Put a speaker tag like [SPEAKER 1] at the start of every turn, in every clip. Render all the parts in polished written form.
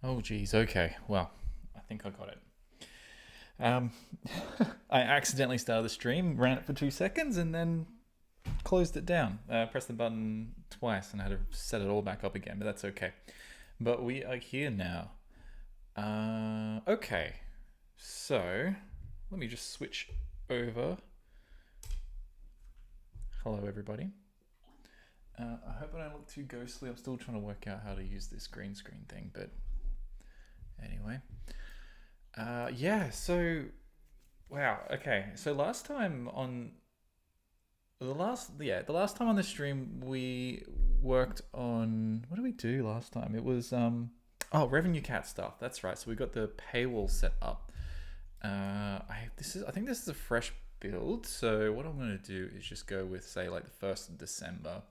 [SPEAKER 1] Oh, geez. Okay. Well, I think I got it. Um, I accidentally started the stream, ran it for 2 seconds, and then closed it down. Pressed the button twice, and I had to set it all back up again. But that's okay. But we are here now. Okay. So let me just switch over. Hello, everybody. I hope I don't look too ghostly. I'm still trying to work out how to use this green screen thing, but anyway. Yeah, so wow, okay. So last time on the last time on the stream we worked on what did we do last time? It was oh, revenue cat stuff. That's right. So we got the paywall set up. I think this is a fresh build. So what I'm going to do is just go with say like the 1st of December.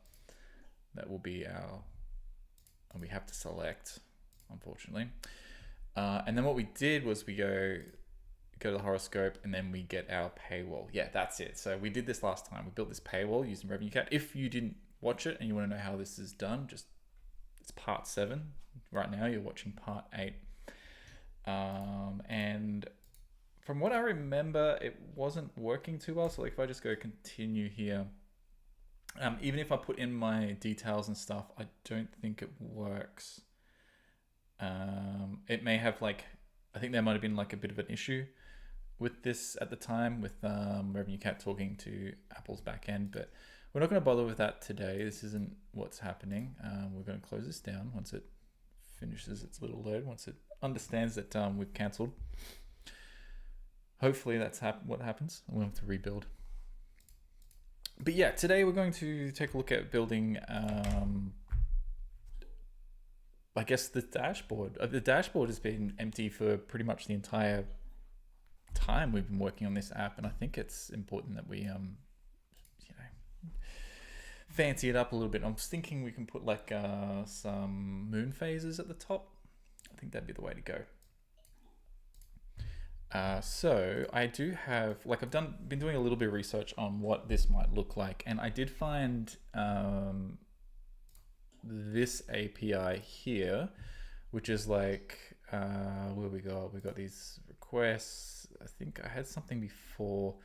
[SPEAKER 1] That will be our and we have to select unfortunately. And then what we did was we go to the horoscope and then we get our paywall. Yeah, that's it. So we did this last time. We built this paywall using revenue cat. If you didn't watch it and you want to know how this is done, just it's part 7. Right now you're watching part 8. And from what I remember, it wasn't working too well. So like if I just go continue here, even if I put in my details and stuff, I don't think it works. It may have like, I think there might have been like a bit of an issue with this at the time with Revenue Cat talking to Apple's backend, but we're not going to bother with that today. This isn't what's happening. We're going to close this down once it finishes its little load, once it understands that we've cancelled. Hopefully that's what happens. We'll have to rebuild. But yeah, today we're going to take a look at building I guess the dashboard. The dashboard has been empty for pretty much the entire time we've been working on this app, and I think it's important that we fancy it up a little bit. I'm thinking we can put like some moon phases at the top. I think that'd be the way to go. So I do have like been doing a little bit of research on what this might look like, and I did find this API here, which is like where we got these requests. I think I had something before.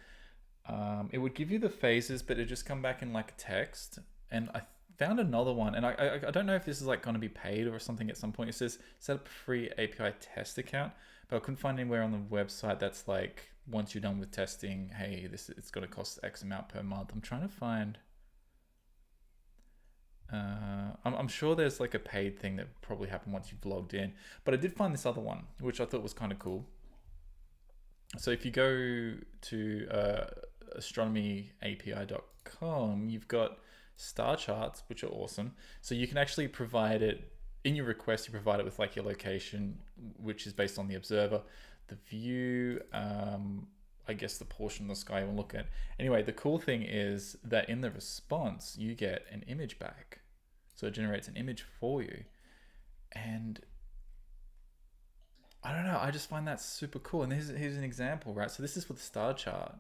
[SPEAKER 1] It would give you the phases, but it just come back in like text. And I found another one, and I don't know if this is like going to be paid or something at some point. It says set up a free API test account, but I couldn't find anywhere on the website that's like once you're done with testing, hey, it's going to cost X amount per month. I'm trying to find. I'm sure there's like a paid thing that probably happened once you've logged in, but I did find this other one, which I thought was kind of cool. So if you go to astronomyapi.com, you've got star charts, which are awesome. So you can actually provide it in your request. You provide it with like your location, which is based on the observer, the view, I guess the portion of the sky you want to look at. Anyway, the cool thing is that in the response, you get an image back. So it generates an image for you. And I don't know, I just find that super cool. And here's an example, right? So this is for the star chart.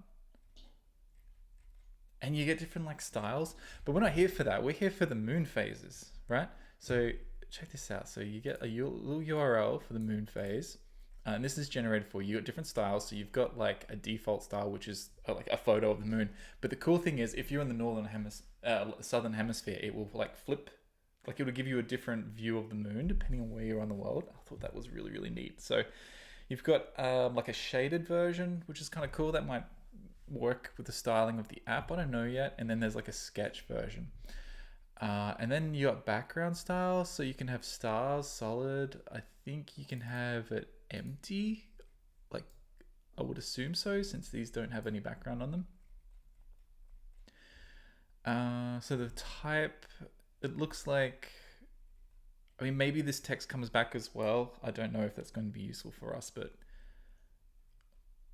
[SPEAKER 1] And you get different like styles, but we're not here for that. We're here for the moon phases, right? So check this out. So you get a little URL for the moon phase. And this is generated for you. You got different styles. So you've got like a default style, which is like a photo of the moon. But the cool thing is if you're in the southern hemisphere, it will like flip, like it will give you a different view of the moon depending on where you're on the world. I thought that was really, really neat. So you've got like a shaded version, which is kind of cool. That might work with the styling of the app. I don't know yet. And then there's like a sketch version. And then you got background styles. So you can have stars, solid. I think you can have it empty, like I would assume so, since these don't have any background on them. So the type, it looks like, I mean, maybe this text comes back as well. I don't know if that's going to be useful for us, but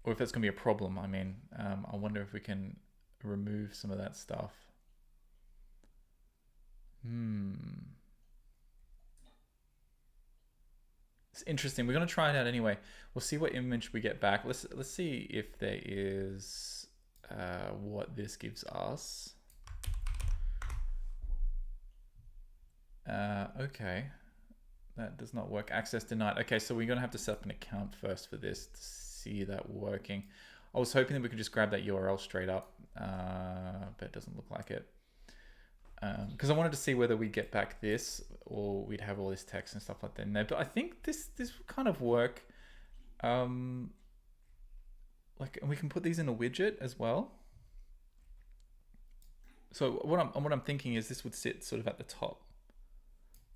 [SPEAKER 1] or if that's going to be a problem. I mean, I wonder if we can remove some of that stuff. It's interesting. We're going to try it out anyway. We'll see what image we get back. Let's see if there is what this gives us. Okay. that does not work. Access denied. Okay, so we're going to have to set up an account first for this to see that working. I was hoping that we could just grab that URL straight up, but it doesn't look like it. Because I wanted to see whether we get back this or we'd have all this text and stuff like that in there. But I think this will kind of work. Like, and we can put these in a widget as well. So what I'm thinking is this would sit sort of at the top.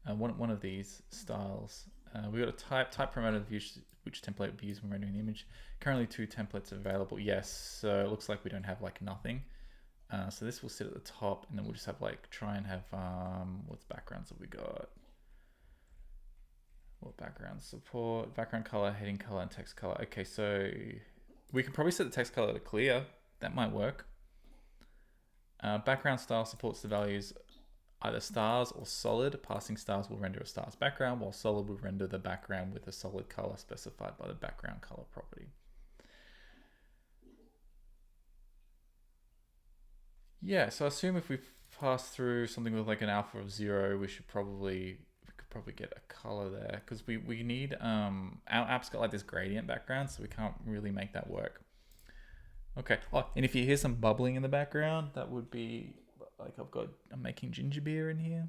[SPEAKER 1] One of these styles. We got a type parameter which template would be used when rendering the image. Currently 2 templates available. Yes, so it looks like we don't have like nothing. So this will sit at the top, and then we'll just have like try and have what's backgrounds have we got? What background support? Background color, heading color, and text color. Okay, so we can probably set the text color to clear. That might work. Background style supports the values either stars or solid. Passing stars will render a star's background, while solid will render the background with a solid color specified by the background color property. Yeah, so I assume if we pass through something with like an alpha of 0, we could probably get a color there, because we need our app's got like this gradient background, so we can't really make that work. Okay. Oh, and if you hear some bubbling in the background, that would be like I'm making ginger beer in here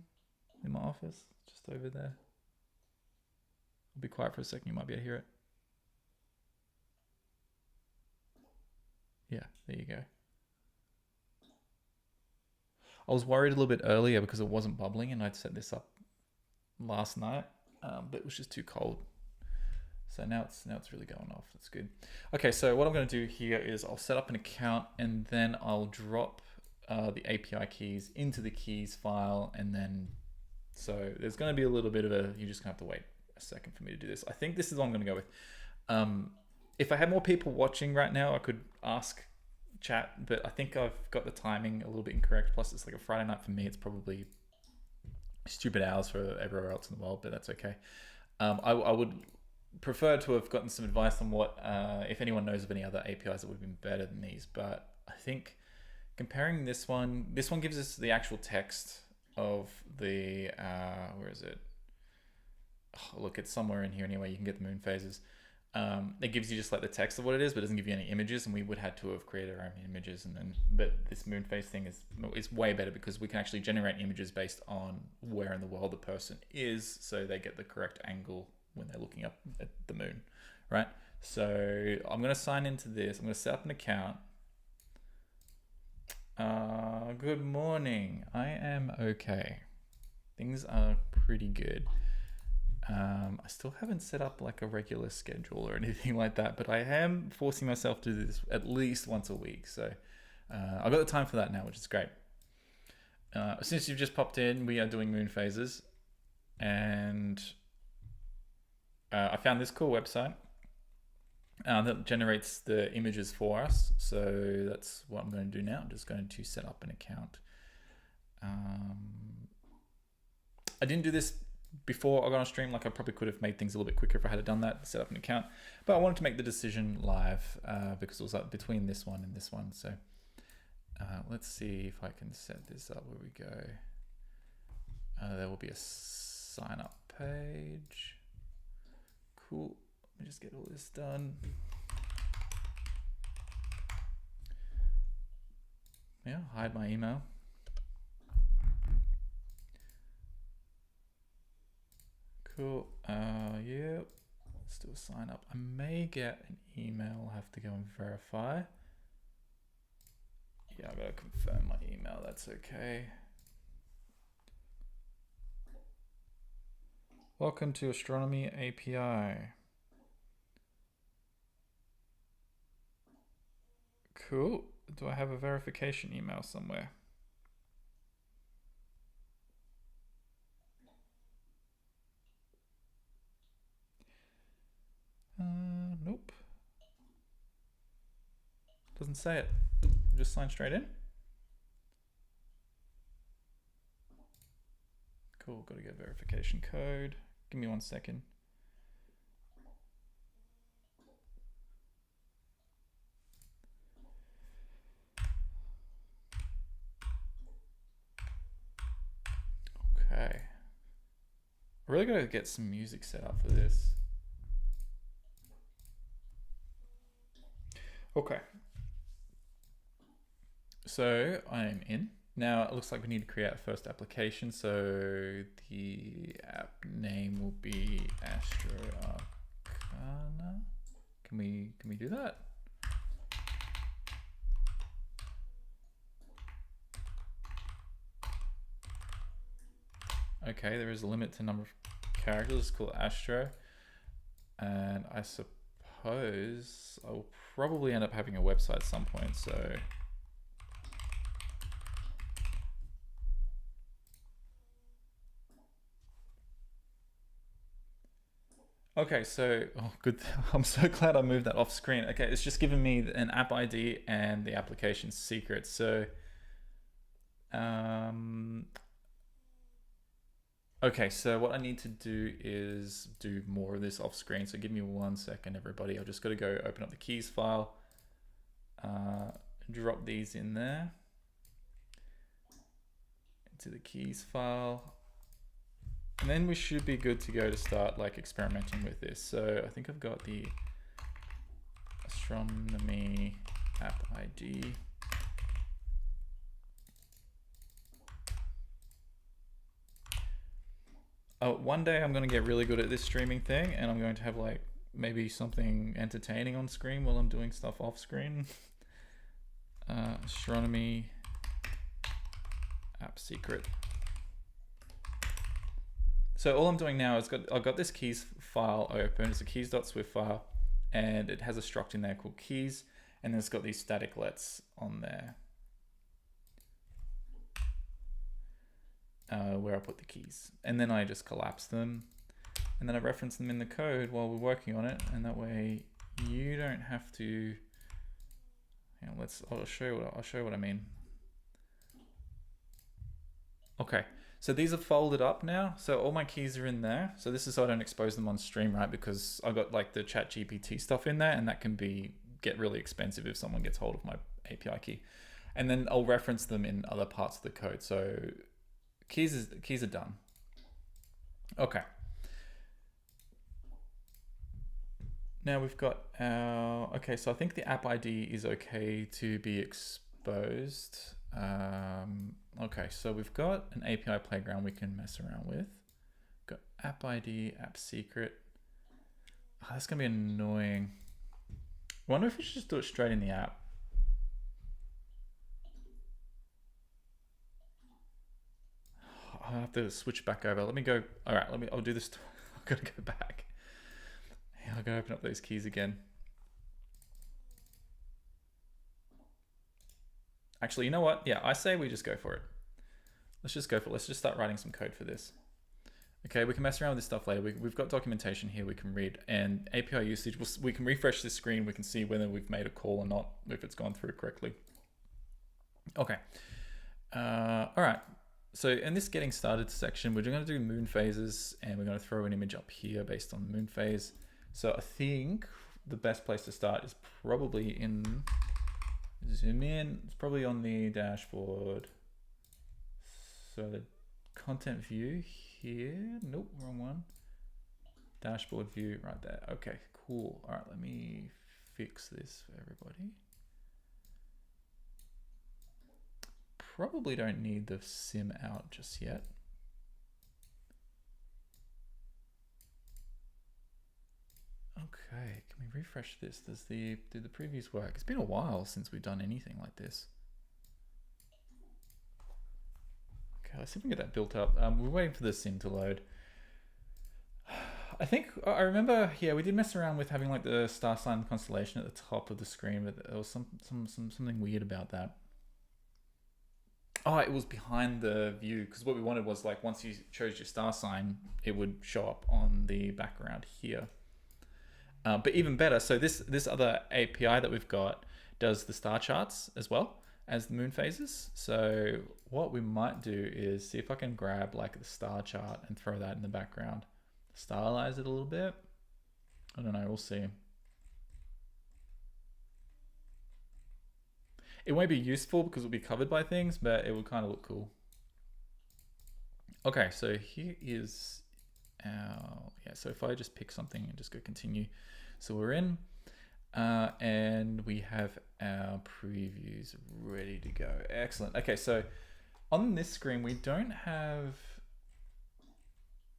[SPEAKER 1] in my office, just over there. I'll be quiet for a second, you might be able to hear it. Yeah, there you go. I was worried a little bit earlier because it wasn't bubbling, and I'd set this up last night, but it was just too cold. So now it's really going off. That's good. Okay, so what I'm going to do here is I'll set up an account, and then I'll drop the API keys into the keys file, and then so there's going to be a little bit of you're just going to have to wait a second for me to do this. I think this is what I'm going to go with. If I had more people watching right now, I could ask chat, but I think I've got the timing a little bit incorrect. Plus, it's like a Friday night for me. It's probably stupid hours for everywhere else in the world, but that's okay. I would prefer to have gotten some advice on what, if anyone knows of any other APIs that would have been better than these. But I think comparing this one gives us the actual text of the, where is it? Oh, look, it's somewhere in here anyway. You can get the moon phases. It gives you just like the text of what it is, but it doesn't give you any images, and we would have to have created our own images. And then, but this moon phase thing is way better because we can actually generate images based on where in the world the person is, so they get the correct angle when they're looking up at the moon, right? So I'm going to sign into this. I'm going to set up an account. Good morning. I am okay. Things are pretty good. I still haven't set up like a regular schedule or anything like that, but I am forcing myself to do this at least once a week. So I've got the time for that now, which is great. Since you've just popped in, we are doing moon phases, and I found this cool website that generates the images for us. So that's what I'm going to do now. I'm just going to set up an account. I didn't do this before I got on stream. Like, I probably could have made things a little bit quicker if I had done that, set up an account, but I wanted to make the decision live because it was like between this one and this one. So let's see if I can set this up. Where we go, there will be a sign up page. Cool. Let me just get all this done. Yeah, hide my email. Cool. Yeah, let's do a sign up. I may get an email. I'll have to go and verify. Yeah, I gotta confirm my email. That's okay. Welcome to Astronomy API. Cool. Do I have a verification email somewhere? Nope. Doesn't say it. I'll just sign straight in. Cool, gotta get verification code. Give me 1 second. Okay. really got to get some music set up for this. Okay. So I'm in. Now it looks like we need to create a first application. So the app name will be Astro Arcana. Can we do that? Okay, there is a limit to number of characters. It's called Astro. And I suppose I'll probably end up having a website at some point, so okay, so oh good. I'm so glad I moved that off screen. Okay, it's just given me an app ID and the application secret. So okay, so what I need to do is do more of this off screen. So give me 1 second, everybody. I've just got to go open up the keys file, drop these in there into the keys file. And then we should be good to go to start like experimenting with this. So I think I've got the Astronomy app ID. Oh, one day I'm going to get really good at this streaming thing, and I'm going to have like maybe something entertaining on screen while I'm doing stuff off screen. Astronomy app secret. So all I'm doing now is I've got this keys file open. It's a keys.swift file, and it has a struct in there called keys, and then it's got these static lets on there where I put the keys, and then I just collapse them, and then I reference them in the code while we're working on it, and that way you don't have to. You know, I'll show you what I mean. Okay. So these are folded up now. So all my keys are in there. So this is so I don't expose them on stream, right? Because I got like the ChatGPT stuff in there, and that can get really expensive if someone gets hold of my API key. And then I'll reference them in other parts of the code. So keys are done. Okay. Now we've got our, okay, so I think the app ID is okay to be exposed. Okay, so we've got an API playground we can mess around with. Got app ID, app secret. Oh, that's gonna be annoying. I wonder if we should just do it straight in the app. I'll have to switch back over. Let me go. All right, I'll do this. I've got to go back. Yeah, I'll go open up those keys again. Actually, you know what? Yeah, I say we just go for it. Let's just go for it. Let's just start writing some code for this. Okay, we can mess around with this stuff later. We've got documentation here we can read, and API usage, we can refresh this screen. We can see whether we've made a call or not, if it's gone through correctly. Okay. All right. So in this getting started section, we're going to do moon phases, and we're going to throw an image up here based on the moon phase. So I think the best place to start is probably in, zoom in, it's probably on the dashboard. So the content view here, nope, wrong one. Dashboard view right there. Okay, cool. All right, let me fix this for everybody. Probably don't need the sim out just yet. Okay, can we refresh this? Do the previews work? It's been a while since we've done anything like this. Okay, let's see if we can get that built up. We're waiting for the sim to load. I think I remember, yeah, we did mess around with having like the star sign constellation at the top of the screen, but there was something weird about that. Oh, it was behind the view, because what we wanted was like once you chose your star sign, it would show up on the background here. But even better, so this other API that we've got does the star charts as well as the moon phases. So what we might do is see if I can grab like the star chart and throw that in the background, stylize it a little bit. I don't know, we'll see. It won't be useful because it'll be covered by things, but it will kind of look cool. Okay, so here is yeah, so if I just pick something and just go continue. So we're in, and we have our previews ready to go. Excellent. Okay, so on this screen, we don't have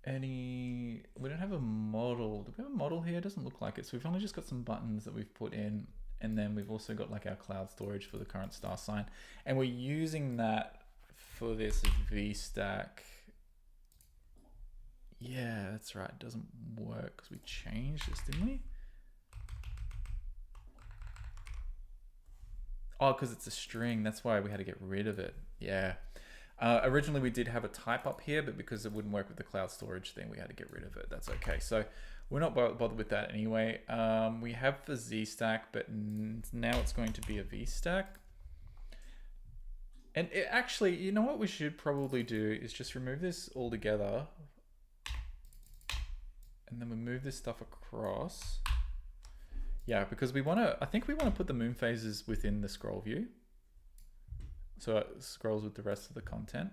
[SPEAKER 1] we don't have a model. Do we have a model here? It doesn't look like it. So we've only just got some buttons that we've put in, and then we've also got like our cloud storage for the current star sign. And we're using that for this VStack. Yeah, that's right. It doesn't work because we changed this, didn't we? Oh, because it's a string. That's why we had to get rid of it. Yeah. Originally, we did have a type up here, but because it wouldn't work with the cloud storage thing, we had to get rid of it. That's okay. So we're not bothered with that anyway. We have the Z stack, but now it's going to be a V stack. And it actually, you know what we should probably do is just remove this all together. And then we move this stuff across. Yeah, because I think we want to put the moon phases within the scroll view. So it scrolls with the rest of the content.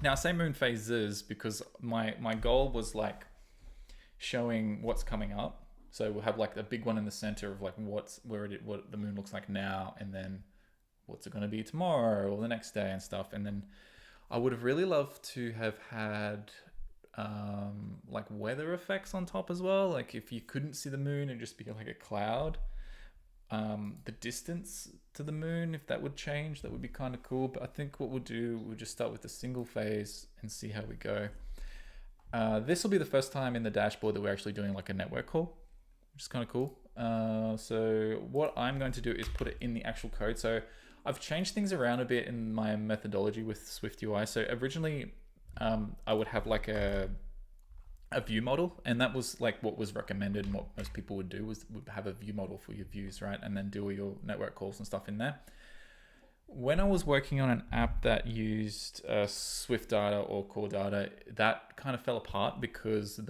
[SPEAKER 1] Now I say moon phases because my goal was like showing what's coming up. So we'll have like a big one in the center of like what the moon looks like now, and then what's it going to be tomorrow or the next day and stuff. And then I would have really loved to have had like weather effects on top as well. Like if you couldn't see the moon and just be like a cloud. The distance to the moon, if that would change, that would be kind of cool. But I think what we'll do, we'll just start with the single phase and see how we go. This will be the first time in the dashboard that we're actually doing like a network call, which is kind of cool. So what I'm going to do is put it in the actual code. So I've changed things around a bit in my methodology with SwiftUI. So originally I would have like a view model, and that was like what was recommended, and what most people would do would have a view model for your views, right? And then do all your network calls and stuff in there. When I was working on an app that used Swift data or core data, that kind of fell apart because in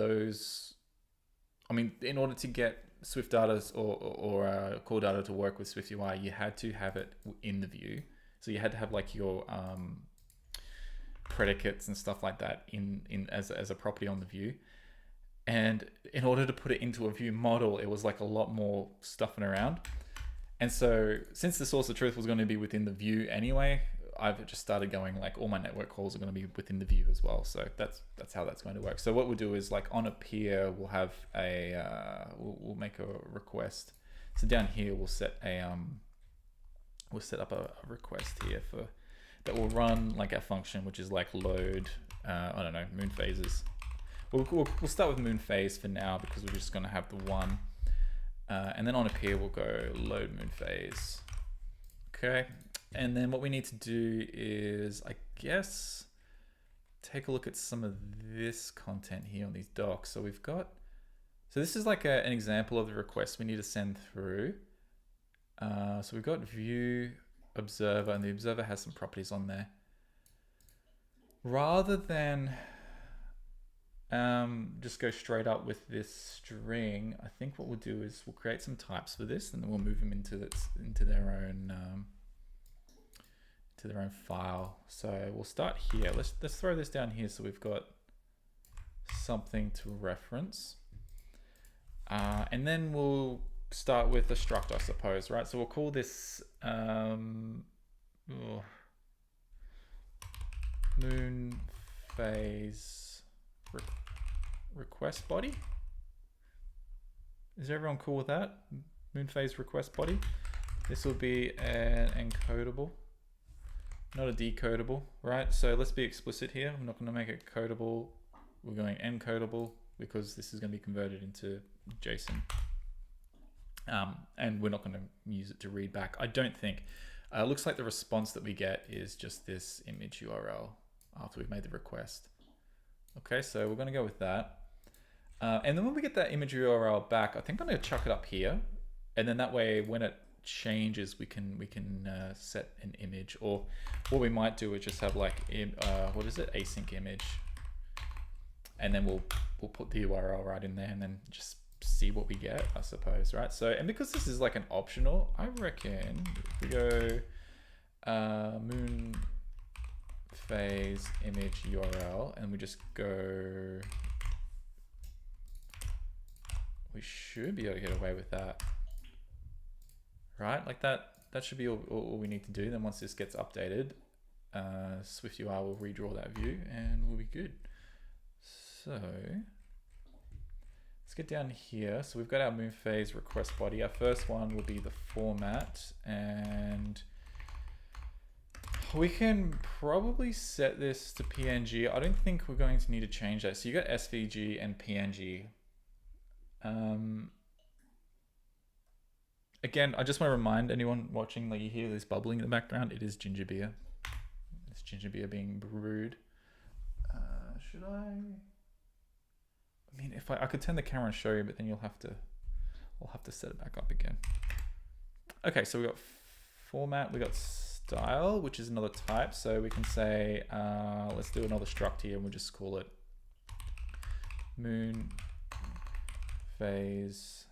[SPEAKER 1] order to get Swift data or core data to work with SwiftUI, you had to have it in the view. So you had to have like your predicates and stuff like that as a property on the view. And in order to put it into a view model, it was like a lot more stuffing around. And so since the source of truth was going to be within the view anyway, I've just started going like all my network calls are going to be within the view as well. So that's how that's going to work. So what we'll do is like on a peer, we'll have we'll make a request. So down here, we'll set up a request here that will run like our function, which is like load, I don't know, moon phases. We'll start with moon phase for now because we're just going to have the one. And then on up here, we'll go load moon phase. Okay. And then what we need to do is, I guess, take a look at some of this content here on these docs. So this is like an example of the request we need to send through. So we've got view observer, and the observer has some properties on there. Rather than just go straight up with this string, I think what we'll do is we'll create some types for this, and then we'll move them into their own file. So we'll start here. Let's throw this down here so we've got something to reference, and then we'll start with a struct, I suppose, right? So we'll call this moon phase request body. Is everyone cool with that? Moon phase request body. This will be an encodable, not a decodable, right? So let's be explicit here. I'm not going to make it codable. We're going encodable because this is going to be converted into JSON. And we're not going to use it to read back, I don't think. It looks like the response that we get is just this image URL after we've made the request. Okay, so we're going to go with that. And then when we get that image URL back, I think I'm going to chuck it up here. And then that way, when it changes, we can set an image. Or what we might do is just have like, what is it? Async image. And then we'll put the URL right in there and then just see what we get, I suppose, right? So, and because this is like an optional, I reckon if we go moon phase image URL and we just go we should be able to get away with that, right? Like that should be all we need to do. Then once this gets updated, SwiftUI will redraw that view and we'll be good. So let's get down here. So we've got our moon phase request body. Our first one will be the format, and we can probably set this to PNG. I don't think we're going to need to change that. So you got SVG and PNG. Again, I just want to remind anyone watching, like you hear this bubbling in the background, it is ginger beer. It's ginger beer being brewed. Should I mean, if I could turn the camera and show you, but then I'll have to set it back up again. Okay, so we got format, we got style, which is another type. So we can say, let's do another struct here and we'll just call it moon phase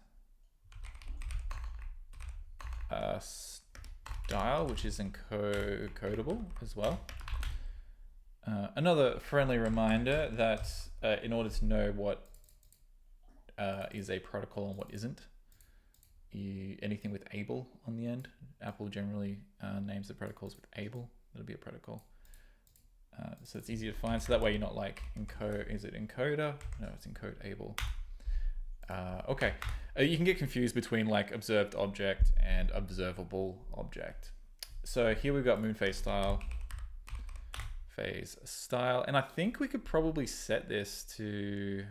[SPEAKER 1] style, which is encodable as well. Another friendly reminder that in order to know what is a protocol and what isn't, anything with able on the end, Apple generally names the protocols with able. That'll be a protocol. So it's easy to find. So that way you're not like is it encoder? No, it's encode able. Okay, you can get confused between like observed object and observable object. So here we've got moon phase style, and I think we could probably set this to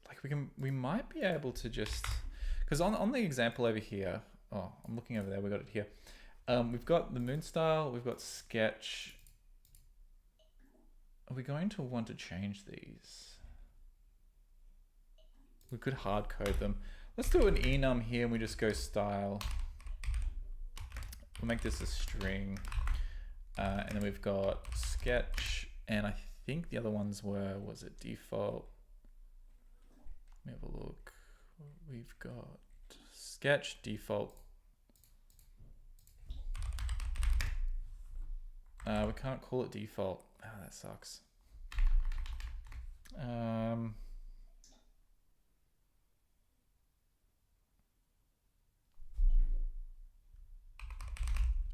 [SPEAKER 1] like we might be able to just, because on the example over here, oh, I'm looking over there, we got it here. We've got the moon style, we've got sketch. Are we going to want to change these? We could hard code them. Let's do an enum here and we just go style. We'll make this a string. And then we've got sketch, and I think the other ones was it default? Let me have a look. We've got sketch, default. We can't call it default. Oh, that sucks.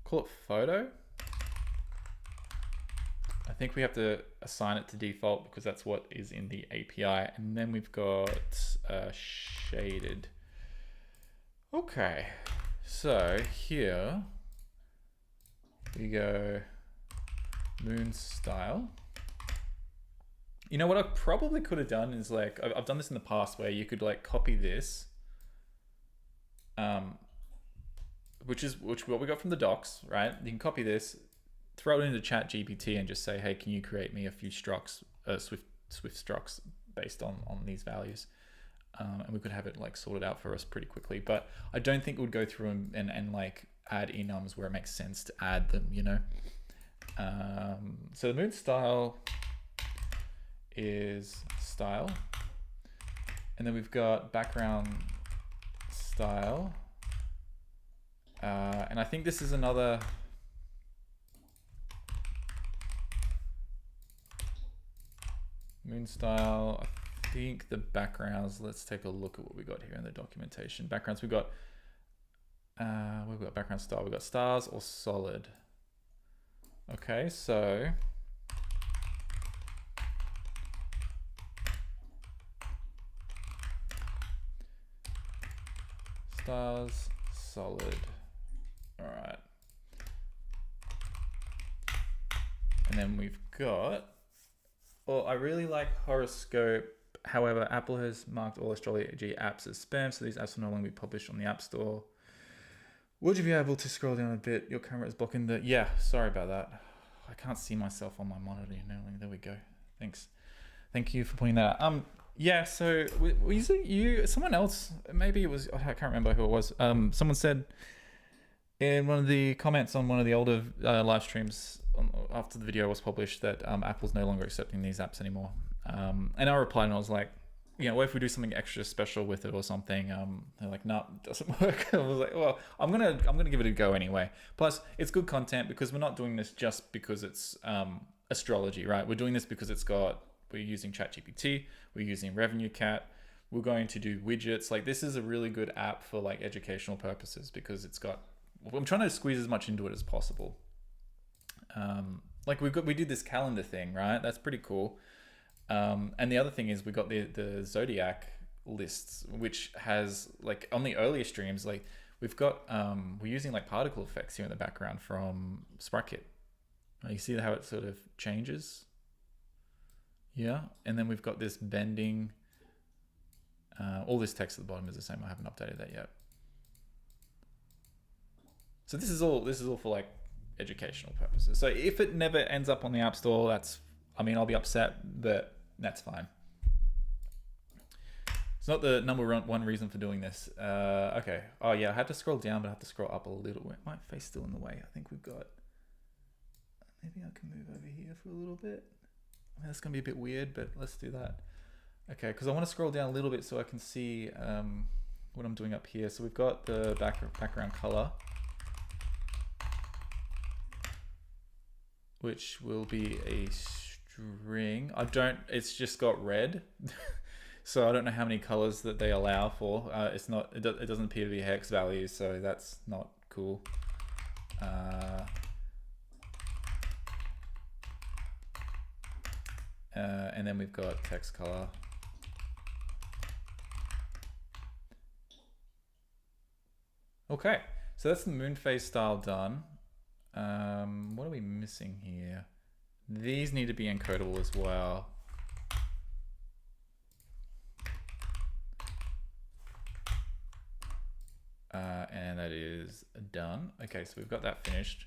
[SPEAKER 1] Call it photo. I think we have to assign it to default because that's what is in the API. And then we've got shaded. Okay, so here we go moon style. You know what I probably could have done is like, I've done this in the past where you could like copy this, which what we got from the docs, right? You can copy this, throw it into ChatGPT and just say, hey, can you create me a few structs, Swift structs based on these values? And we could have it like sorted out for us pretty quickly. But I don't think it would go through and like add enums where it makes sense to add them, you know? So the moon style is style. And then we've got background style. And I think this is another... moon style. I think the backgrounds, let's take a look at what we got here in the documentation. Backgrounds, we've got background style, we've got stars or solid. Okay, so stars, solid. All right. And then we've got, well, I really like Horoscope. However, Apple has marked all Astrology apps as spam, so these apps will no longer be published on the App Store. Would you be able to scroll down a bit? Your camera is blocking the... Yeah, sorry about that. I can't see myself on my monitor. No, there we go. Thanks. Thank you for pointing that out. Yeah, so was it you? Someone else, maybe it was, I can't remember who it was. Someone said in one of the comments on one of the older live streams after the video was published that Apple's no longer accepting these apps anymore. And I replied and I was like, you know, what if we do something extra special with it or something? They're like, no, it doesn't work. I was like, well, I'm gonna give it a go anyway. Plus, it's good content because we're not doing this just because it's Astrology, right? We're doing this because we're using ChatGPT, we're using Revenue Cat, We're going to do widgets. Like this is a really good app for like educational purposes because it's got, I'm trying to squeeze as much into it as possible. Like we did this calendar thing, right? That's pretty cool. And the other thing is we got the Zodiac lists, which has like on the earlier streams, like we've got, we're using like particle effects here in the background from SpriteKit. You see how it sort of changes? Yeah. And then we've got this bending, all this text at the bottom is the same. I haven't updated that yet. So this is all for like educational purposes. So if it never ends up on the App Store, that's, I mean, I'll be upset, but that's fine. It's not the number one reason for doing this. Okay. Oh yeah, I had to scroll down, but I have to scroll up a little bit. My face still in the way. I think we've got, maybe I can move over here for a little bit. I mean, that's gonna be a bit weird, but let's do that. Okay, because I want to scroll down a little bit so I can see what I'm doing up here. So we've got the background color, which will be a string. It's just got red. So I don't know how many colors that they allow for. It doesn't appear to be hex values, so that's not cool. And then we've got text color. Okay, so that's the moon phase style done. What are we missing here? These need to be encodable as well. And that is done. Okay, so we've got that finished.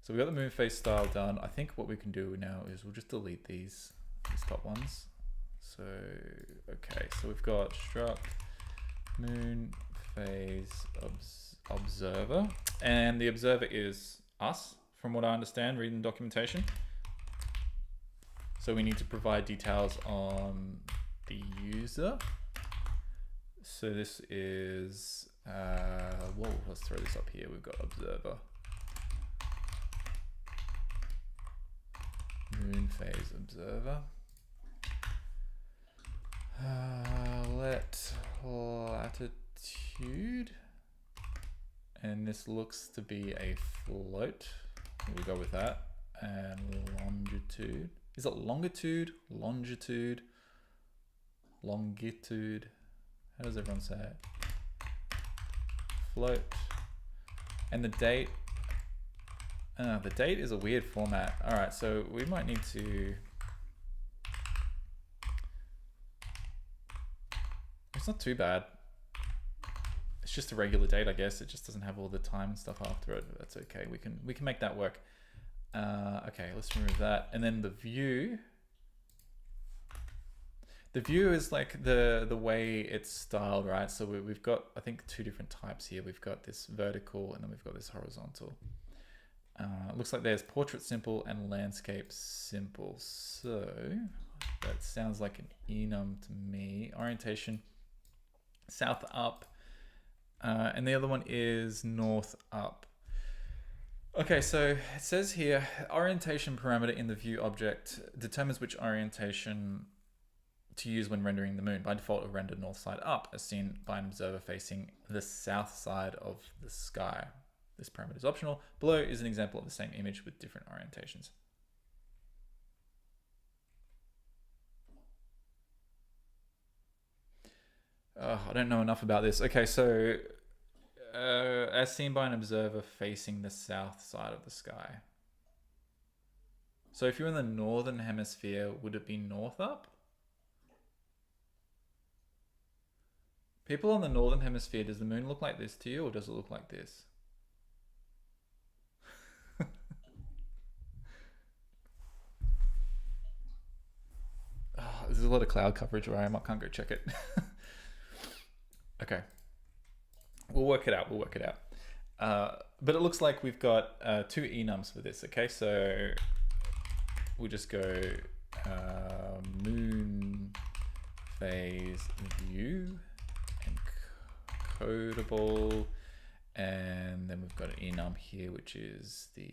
[SPEAKER 1] So we've got the moon phase style done. I think what we can do now is we'll just delete these top ones. So, okay, so we've got struct moon phase observer, and the observer is us, from what I understand, reading the documentation. So we need to provide details on the user. So this is, whoa, let's throw this up here. We've got observer. Moon phase observer. Let latitude. And this looks to be a float. We'll go with that. And longitude. Is it longitude? Longitude? Longitude? How does everyone say it? Float. And the date. The date is a weird format. All right, so we might need to. It's not too bad. It's just a regular date, I guess. It just doesn't have all the time and stuff after it. But that's okay. We can make that work. Okay, let's remove that. And then the view. The view is like the way it's styled, right? So we've got, I think, two different types here. We've got this vertical and then we've got this horizontal. It looks like there's portrait simple and landscape simple. So that sounds like an enum to me. Orientation, south up. And the other one is north up. Okay, so it says here, orientation parameter in the view object determines which orientation to use when rendering the moon. By default, it'll render north side up, as seen by an observer facing the south side of the sky. This parameter is optional. Below is an example of the same image with different orientations. I don't know enough about this. Okay, so as seen by an observer facing the south side of the sky. So if you're in the northern hemisphere, would it be north up? People on the northern hemisphere, does the moon look like this to you, or does it look like this? There's a lot of cloud coverage where I am. I can't go check it. Okay. We'll work it out. But it looks like we've got two enums for this. Okay, so we'll just go moon phase view encodable, and then we've got an enum here, which is the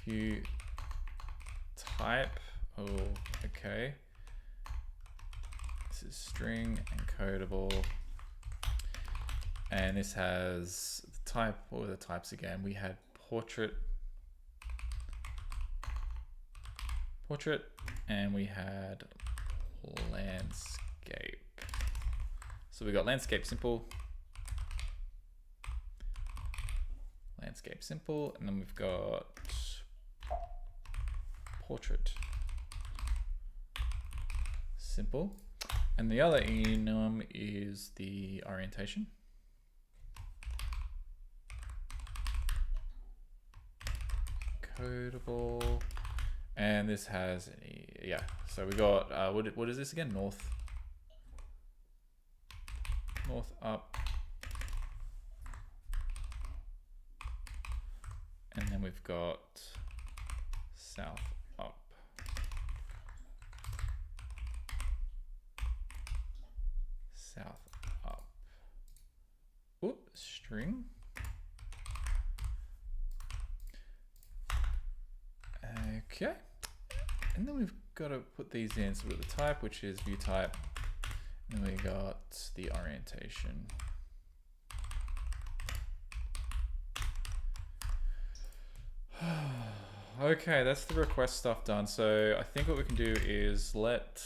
[SPEAKER 1] view type. Oh, okay. This is string encodable. And this has the type. What were the types again? We had portrait, and we had landscape. So we got landscape simple, and then we've got portrait simple, and the other enum is the orientation. Codable, and this has yeah. So we got what is this again? North up, and then we've got south up. Oop, string. Okay, and then we've got to put these in. So we've got the type, which is view type, and then we got the orientation. Okay, that's the request stuff done. So I think what we can do is let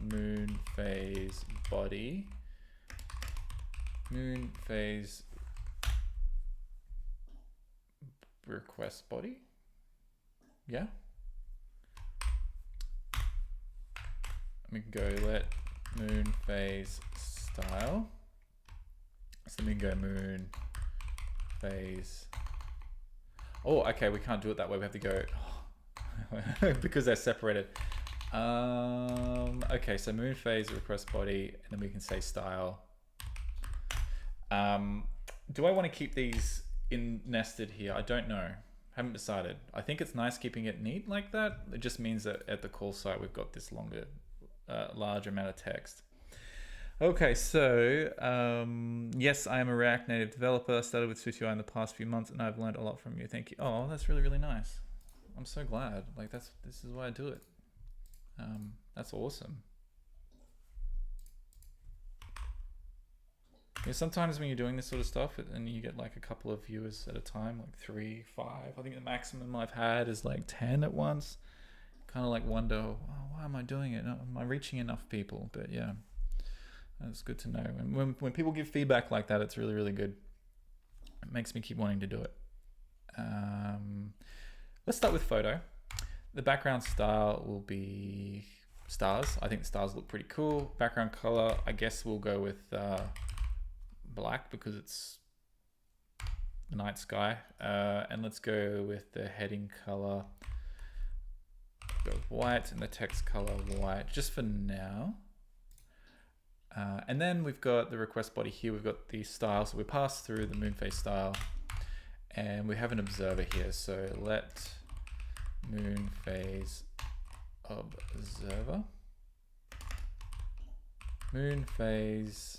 [SPEAKER 1] moon phase body, moon phase request body. Yeah. We can go let moon phase style. So we can go moon phase. Oh, okay, we can't do it that way. We have to go because they're separated. Okay, so moon phase request body, and then we can say style. Do I want to keep these in nested here? I don't know. Haven't decided. I think it's nice keeping it neat like that. It just means that at the call site we've got this large amount of text. Okay, so yes, I am a React Native developer. I started with SwiftUI in the past few months, and I've learned a lot from you. Thank you. Oh, that's really, really nice. I'm so glad. Like this is why I do it. That's awesome. Yeah, sometimes when you're doing this sort of stuff and you get like a couple of viewers at a time, like 3, 5, I think the maximum I've had is like 10 at once. Kind of like wonder, oh, why am I doing it? Am I reaching enough people? But yeah, that's good to know. And when people give feedback like that, it's really, really good. It makes me keep wanting to do it. Let's start with photo. The background style will be stars. I think the stars look pretty cool. Background color, I guess we'll go with black because it's the night sky. And let's go with the heading color. Go with white, and the text color white, just for now. And then we've got the request body here. We've got the style. So we pass through the moon phase style, and we have an observer here. So let moon phase observer, moon phase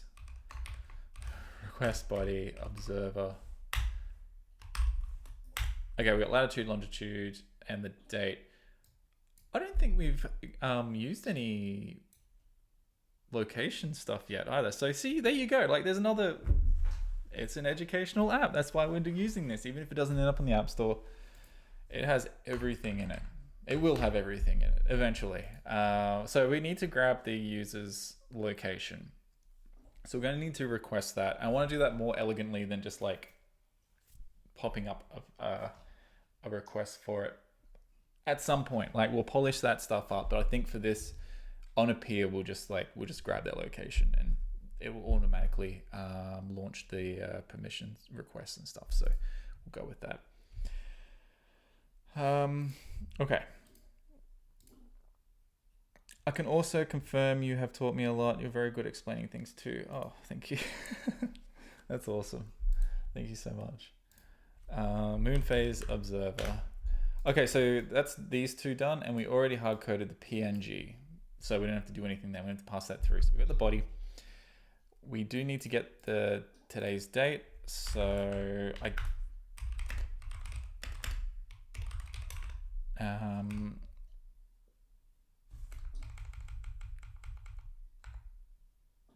[SPEAKER 1] request body observer. Okay, we got latitude, longitude, and the date. I don't think we've used any location stuff yet either. So see, there you go. Like there's another, it's an educational app. That's why we're using this. Even if it doesn't end up in the App Store, it has everything in it. It will have everything in it eventually. So we need to grab the user's location. So we're going to need to request that. I want to do that more elegantly than just like popping up a request for it. At some point, like we'll polish that stuff up, but I think for this on appear, we'll just grab their location and it will automatically launch the permissions requests and stuff. So we'll go with that. Okay. I can also confirm you have taught me a lot. You're very good at explaining things too. Oh, thank you. That's awesome. Thank you so much. Moon phase observer. Okay, so that's these two done, and we already hard coded the PNG, so we don't have to do anything there. We have to pass that through. So we got the body. We do need to get the today's date. So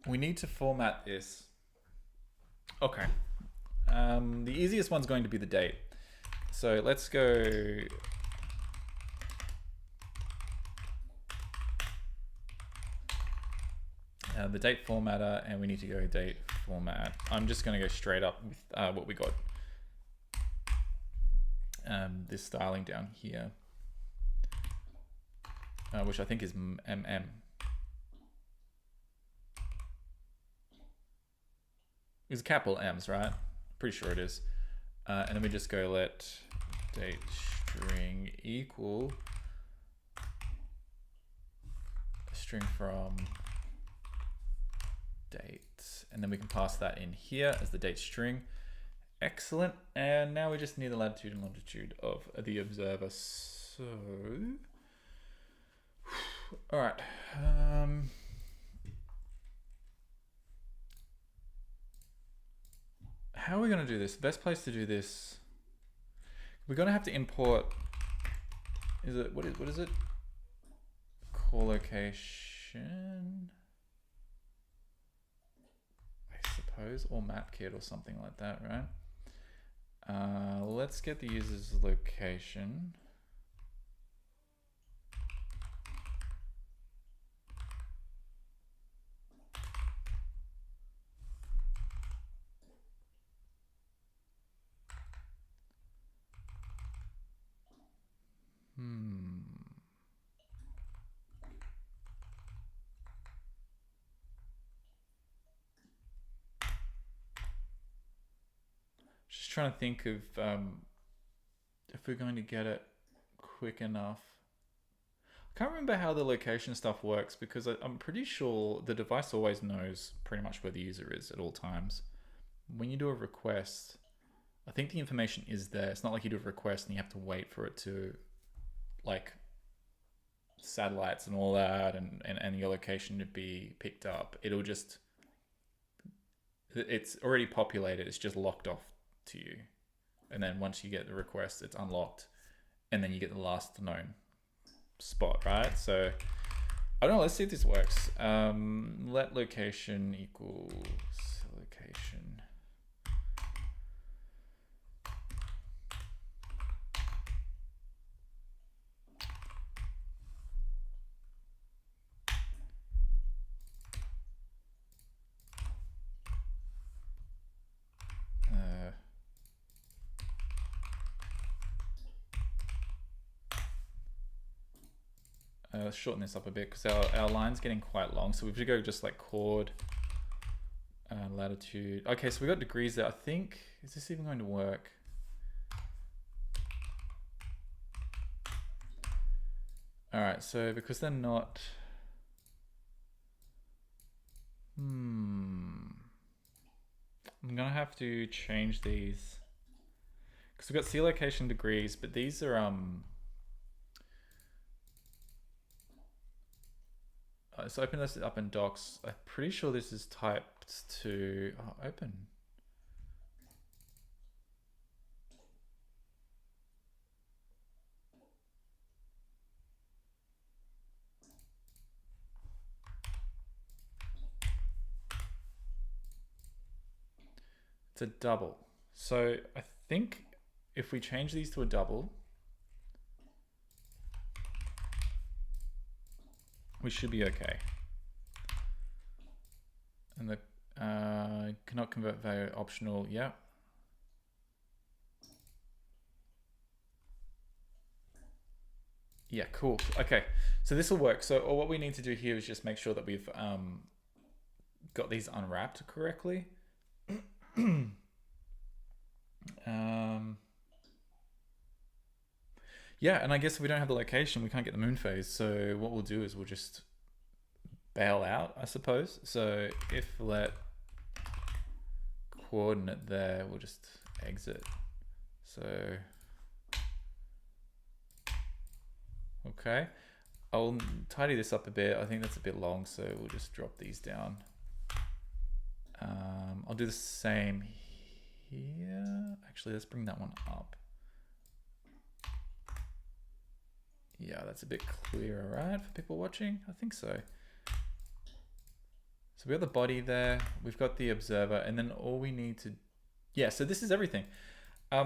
[SPEAKER 1] we need to format this. Okay. The easiest one's going to be the date. So let's go. The date formatter, and we need to go date format. I'm just going to go straight up with what we got. This styling down here, which I think is MM. It's capital M's, right? Pretty sure it is. And then we just go let date string equal a string from date, and then we can pass that in here as the date string. Excellent. And now we just need the latitude and longitude of the observer. So, all right. How are we going to do this? The best place to do this, we're going to have to import, what is it? Call location, I suppose, or map kit or something like that, right? Let's get the user's location. Just trying to think of if we're going to get it quick enough. I can't remember how the location stuff works, because I'm pretty sure the device always knows pretty much where the user is at all times. When you do a request, I think the information is there. It's not like you do a request and you have to wait for it to, like, satellites and all that and your location to be picked up. It'll just, it's already populated. It's just locked off to you. And then once you get the request, it's unlocked. And then you get the last known spot, right? So I don't know. Let's see if this works. Let location equals location. Let's shorten this up a bit because our line's getting quite long. So we should go just like chord, latitude. Okay, so we got degrees there. I think, is this even going to work? All right, so because they're not, I'm gonna have to change these because we've got C location degrees, but these are let's open this up in docs. I'm pretty sure this is typed to open. It's a double. So I think if we change these to a double, we should be okay. And the cannot convert value optional. Yeah. Yeah, cool. Okay, so this will work. So what we need to do here is just make sure that we've got these unwrapped correctly. Yeah, and I guess if we don't have the location, we can't get the moon phase. So what we'll do is we'll just bail out, I suppose. So if let coordinate there, we'll just exit. So, okay. I'll tidy this up a bit. I think that's a bit long, so we'll just drop these down. I'll do the same here. Actually, let's bring that one up. Yeah, that's a bit clearer, right, for people watching? I think so. So we got the body there, we've got the observer, and then all we need to, yeah, so this is everything.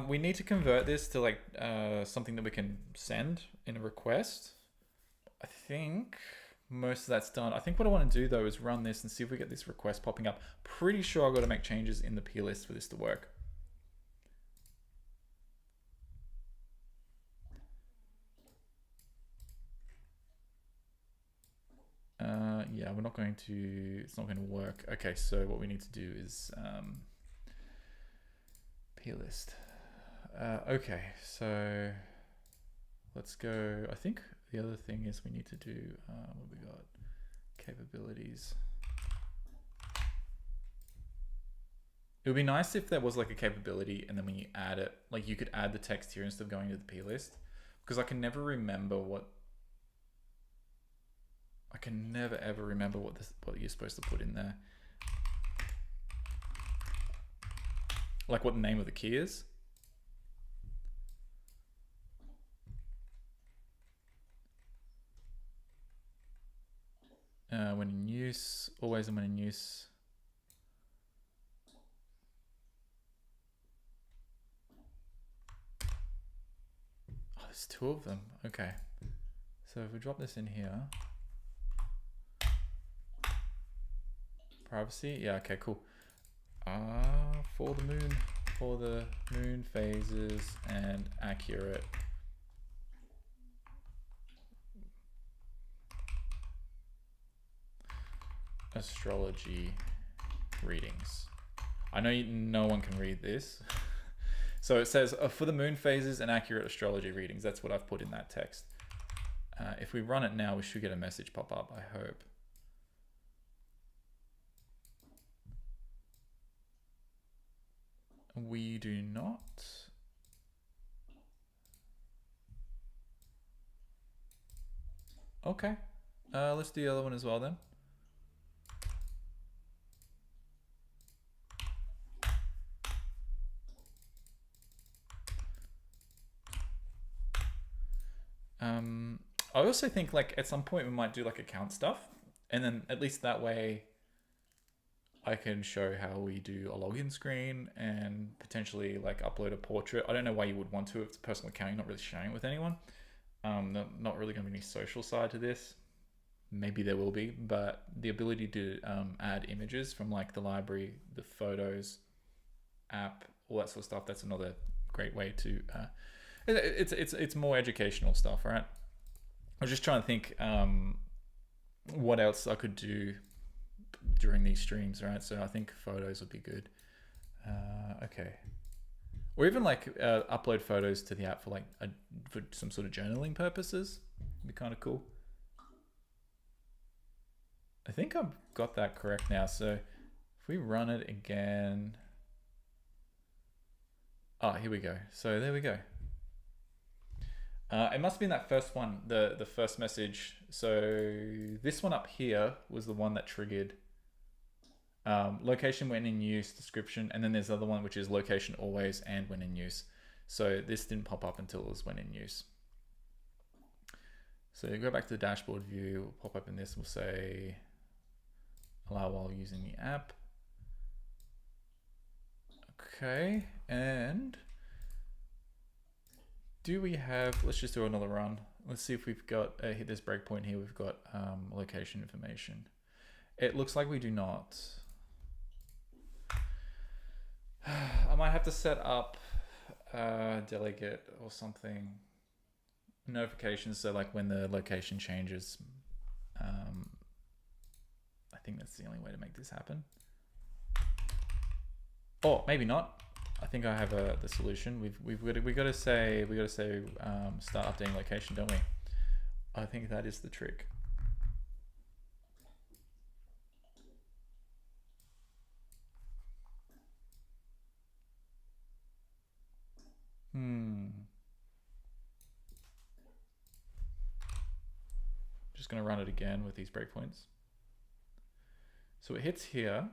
[SPEAKER 1] We need to convert this to like something that we can send in a request. I think most of that's done. I think what I want to do though is run this and see if we get this request popping up. Pretty sure I've got to make changes in the plist for this to work. Yeah, we're not going to, it's not going to work. Okay, so what we need to do is plist. Okay, so let's go. I think the other thing is we need to do, what we got? Capabilities. It would be nice if there was like a capability and then when you add it, like you could add the text here instead of going to the plist, because I can never remember what, I can never ever remember what you're supposed to put in there. Like what the name of the key is. When in use, always and when in use. Oh, there's two of them. Okay. So if we drop this in here. Privacy, yeah, okay, cool. For the moon phases and accurate. Astrology readings. I know no one can read this. So it says for the moon phases and accurate astrology readings. That's what I've put in that text. If we run it now, we should get a message pop up, I hope. We do not. Okay. Let's do the other one as well then. I also think like at some point we might do like account stuff, and then at least that way I can show how we do a login screen and potentially like upload a portrait. I don't know why you would want to if it's a personal account, you're not really sharing it with anyone. Not really going to be any social side to this. Maybe there will be, but the ability to add images from like the library, the photos, app, all that sort of stuff, that's another great way to, it's more educational stuff, right? I was just trying to think what else I could do during these streams, right? So I think photos would be good. Okay. Or even like upload photos to the app for like for some sort of journaling purposes. It'd be kind of cool. I think I've got that correct now. So if we run it again. Oh, here we go. So there we go. It must have been that first one, the first message. So this one up here was the one that triggered location when in use, description, and then there's the other one which is location always and when in use. So this didn't pop up until it was when in use. So you go back to the dashboard view, we'll pop up in this, we'll say allow while using the app. Okay, and do we have, let's just do another run. Let's see if we've got, hit this breakpoint here, we've got location information. It looks like we do not. I might have to set up a delegate or something. Notifications, so like when the location changes. I think that's the only way to make this happen. Or maybe not. I think I have the solution. We got to say start updating location, don't we? I think that is the trick. Just going to run it again with these breakpoints. So it hits here.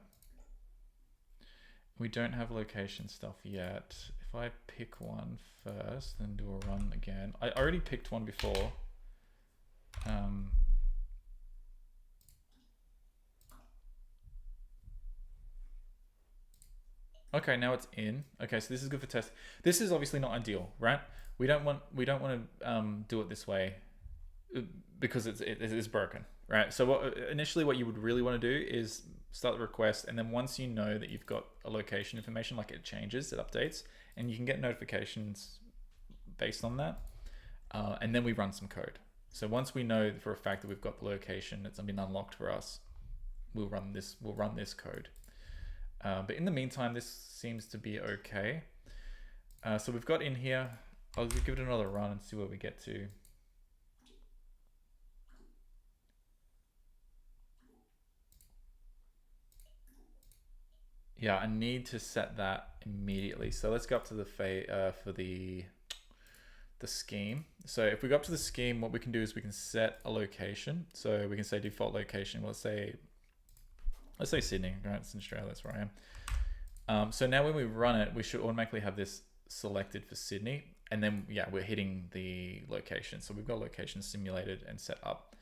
[SPEAKER 1] We don't have location stuff yet. If I pick one first and do a run again, I already picked one before. Okay, now it's in. Okay, so this is good for test. This is obviously not ideal, right? We don't want to do it this way because it is broken, right? So initially what you would really want to do is start the request, and then once you know that you've got a location information, like it changes, it updates, and you can get notifications based on that, and then we run some code. So once we know for a fact that we've got the location that's been unlocked for us, we'll run this code. But in the meantime, this seems to be okay. So we've got in here, I'll give it another run and see where we get to. Yeah, I need to set that immediately. So let's go up to the for the scheme. So if we go up to the scheme, what we can do is we can set a location. So we can say default location. Let's say Sydney, right? It's in Australia, that's where I am. So now when we run it, we should automatically have this selected for Sydney. And then, yeah, we're hitting the location. So we've got location simulated and set up,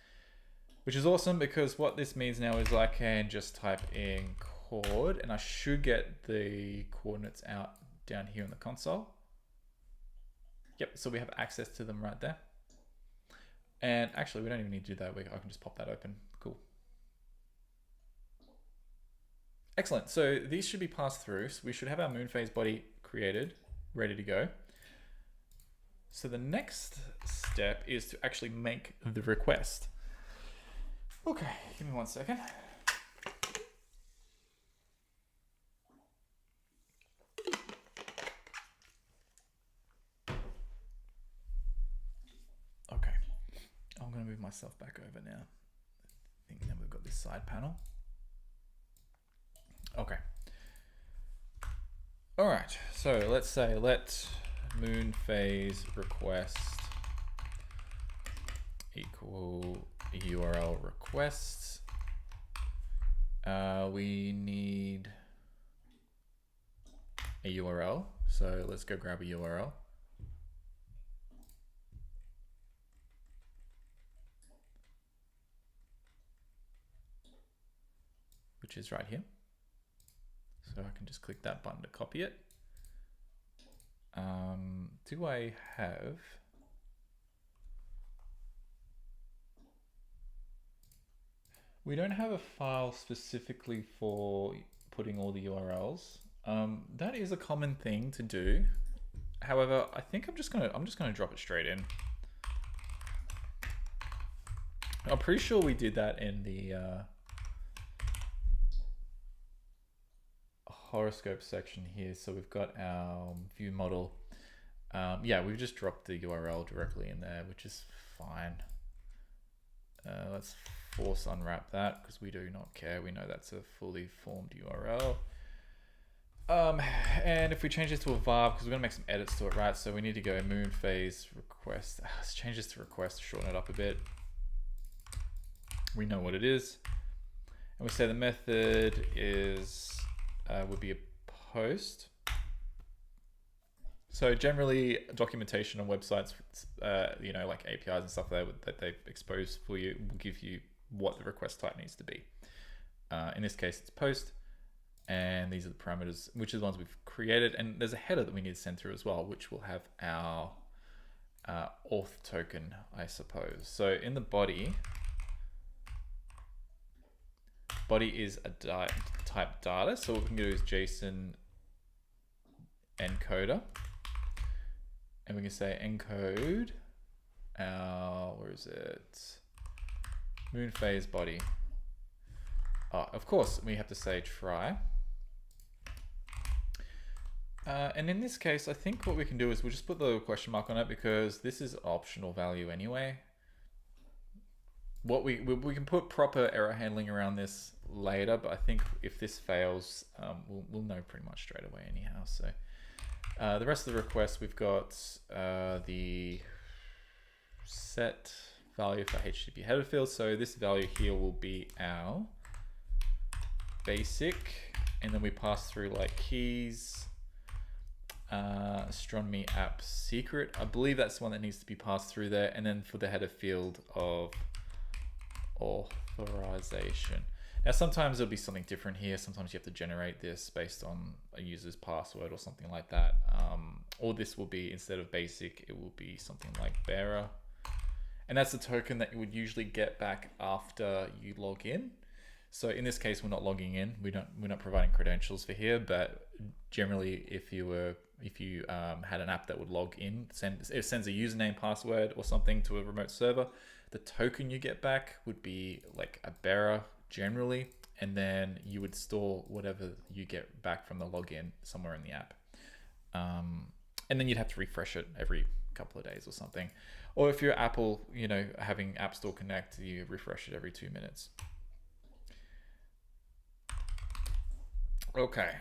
[SPEAKER 1] which is awesome because what this means now is I can just type in chord and I should get the coordinates out down here in the console. Yep, so we have access to them right there. And actually, we don't even need to do that. I can just pop that open. Cool. Excellent. So these should be passed through. So we should have our moon phase body created, ready to go. So the next step is to actually make the request. Okay, give me 1 second. Okay, I'm going to move myself back over now. I think now we've got this side panel. Okay. All right, so let's say let moon phase request equal URL request. We need a URL, so let's go grab a URL. Which is right here. So I can just click that button to copy it. Do I have... We don't have a file specifically for putting all the URLs. That is a common thing to do. However, I think I'm just gonna drop it straight in. I'm pretty sure we did that in the horoscope section here. So we've got our view model. Yeah, we've just dropped the URL directly in there, which is fine. Let's force unwrap that because we do not care. We know that's a fully formed URL. And if we change this to a var, because we're gonna make some edits to it, right? So we need to go moon phase request. Let's change this to request to shorten it up a bit. We know what it is. And we say the method is, would be a post. So generally documentation on websites, you know, like APIs and stuff that they expose for you will give you what the request type needs to be. In this case, it's post, and these are the parameters, which are the ones we've created. And there's a header that we need to send through as well, which will have our auth token, I suppose. So in the body is a type data. So what we can do is JSON encoder. And we can say encode our, where is it? Moon phase body. Oh, of course, we have to say try. And in this case, I think what we can do is we'll just put the question mark on it because this is optional value anyway. What we can put proper error handling around this later, but I think if this fails, we'll know pretty much straight away anyhow. So the rest of the request, we've got the set value for HTTP header field. So this value here will be our basic, and then we pass through like keys, astronomy app secret. I believe that's the one that needs to be passed through there. And then for the header field of authorization. Now, sometimes there'll be something different here. Sometimes you have to generate this based on a user's password or something like that. Or this will be, instead of basic, it will be something like bearer. And that's the token that you would usually get back after you log in. So in this case, we're not logging in. We're not providing credentials for here, but generally, if you had an app that would log in, it sends a username, password, or something to a remote server, the token you get back would be like a bearer generally, and then you would store whatever you get back from the login somewhere in the app. And then you'd have to refresh it every couple of days or something. Or if you're Apple, having App Store Connect, you refresh it every 2 minutes. Okay.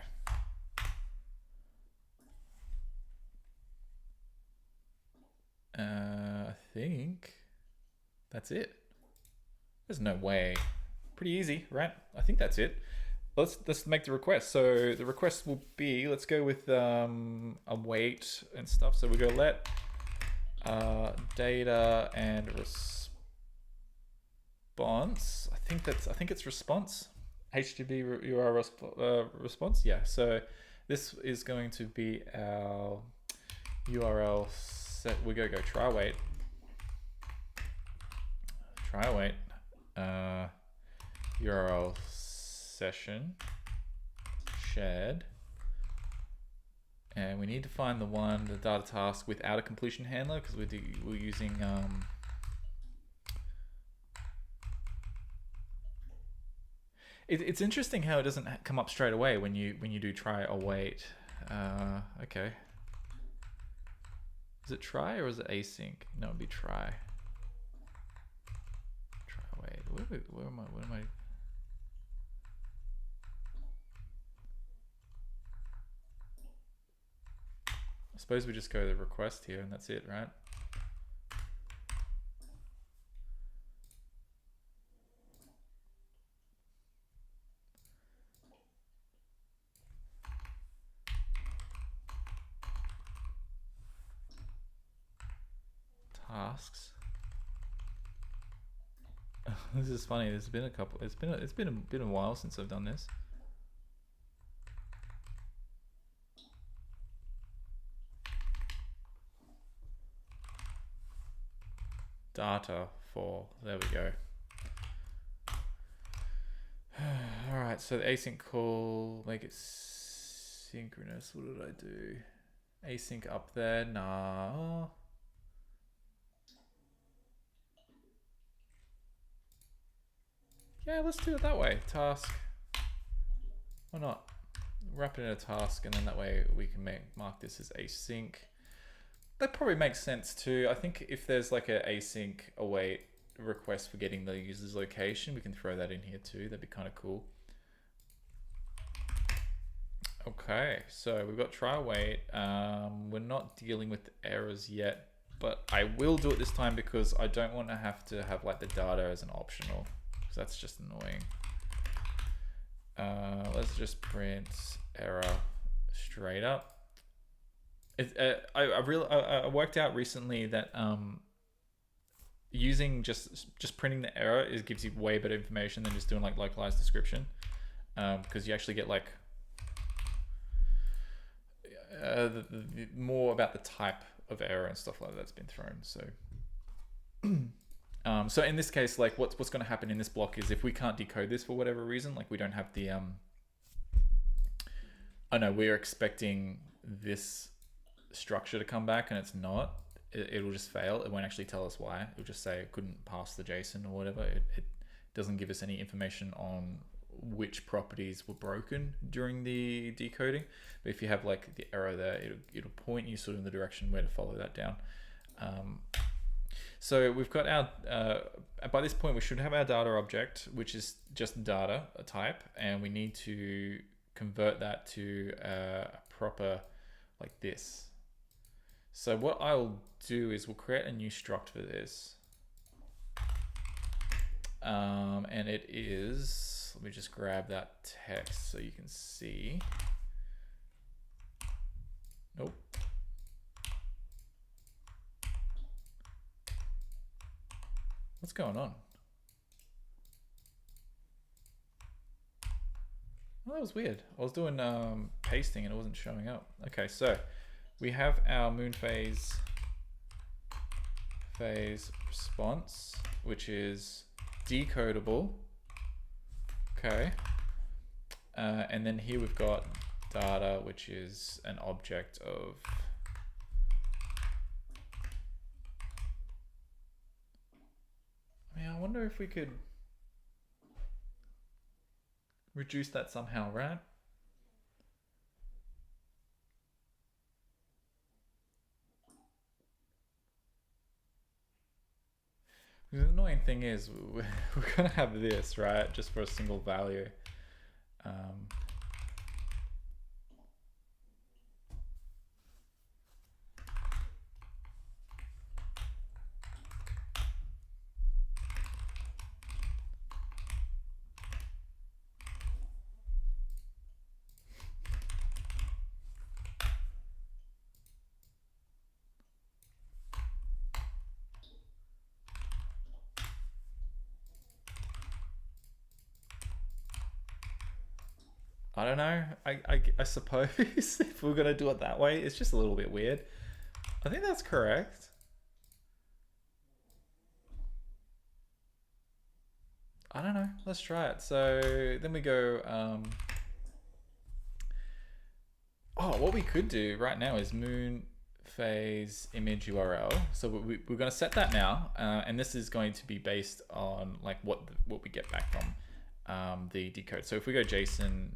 [SPEAKER 1] I think that's it. There's no way. Pretty easy, right? I think that's it. Let's make the request. So the request will be, let's go with await and stuff. So we go let data and response. I think it's response. HTTP URL response. Yeah. So this is going to be our URL set. We go try await. URL session shared, and we need to find the data task without a completion handler, because we're using it's interesting how it doesn't come up straight away when you do try await. Okay, is it try or is it async? No, it'd be try await. Where am I? I suppose we just go to the request here and that's it, right? Tasks. This is funny. There's been a couple. It's been a while since I've done this. Data for, there we go. All right, so the async call, make it synchronous. What did I do? Async up there, nah. Yeah, let's do it that way. Task. Why not? Wrap it in a task, and then that way we can mark this as async. That probably makes sense too. I think if there's like a async await request for getting the user's location, we can throw that in here too. That'd be kind of cool. Okay, so we've got try await. We're not dealing with errors yet, but I will do it this time because I don't want to have like the data as an optional, because that's just annoying. Let's just print error straight up. I worked out recently that using just printing the error gives you way better information than just doing like localized description, because you actually get like more about the type of error and stuff like that's been thrown. So so in this case, like what's going to happen in this block is if we can't decode this for whatever reason, like we don't have the I know we're expecting this structure to come back and it's not, it'll just fail. It won't actually tell us why. It'll just say it couldn't pass the JSON or whatever. It doesn't give us any information on which properties were broken during the decoding. But if you have like the error there, it'll point you sort of in the direction where to follow that down. So we've got our, by this point we should have our data object, which is just data, a type, and we need to convert that to a proper like this. So what I'll do is we'll create a new struct for this. And it is, let me just grab that text so you can see. Nope. What's going on? Well, that was weird. I was doing pasting and it wasn't showing up. Okay, so we have our moon phase response, which is decodable. Okay. And then here we've got data, which is an object of I wonder if we could reduce that somehow, right? The annoying thing is we're gonna have this, right? Just for a single value. I don't know. I suppose if we're gonna do it that way, it's just a little bit weird. I think that's correct. I don't know. Let's try it. So then we go. Oh, what we could do right now is moon phase image URL. So we're going to set that now, and this is going to be based on like what we get back from the decode. So if we go JSON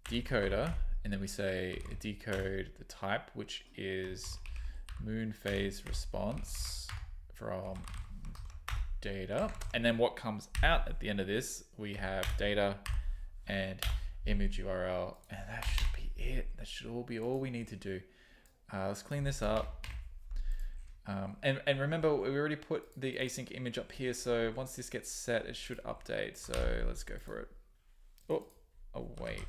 [SPEAKER 1] decoder, and then we say decode the type, which is moon phase response from data, and then what comes out at the end of this, we have data and image URL, and that should be it. That should all be all we need to do. Let's clean this up. And remember, we already put the async image up here, so once this gets set, it should update. So let's go for it. Oh, wait.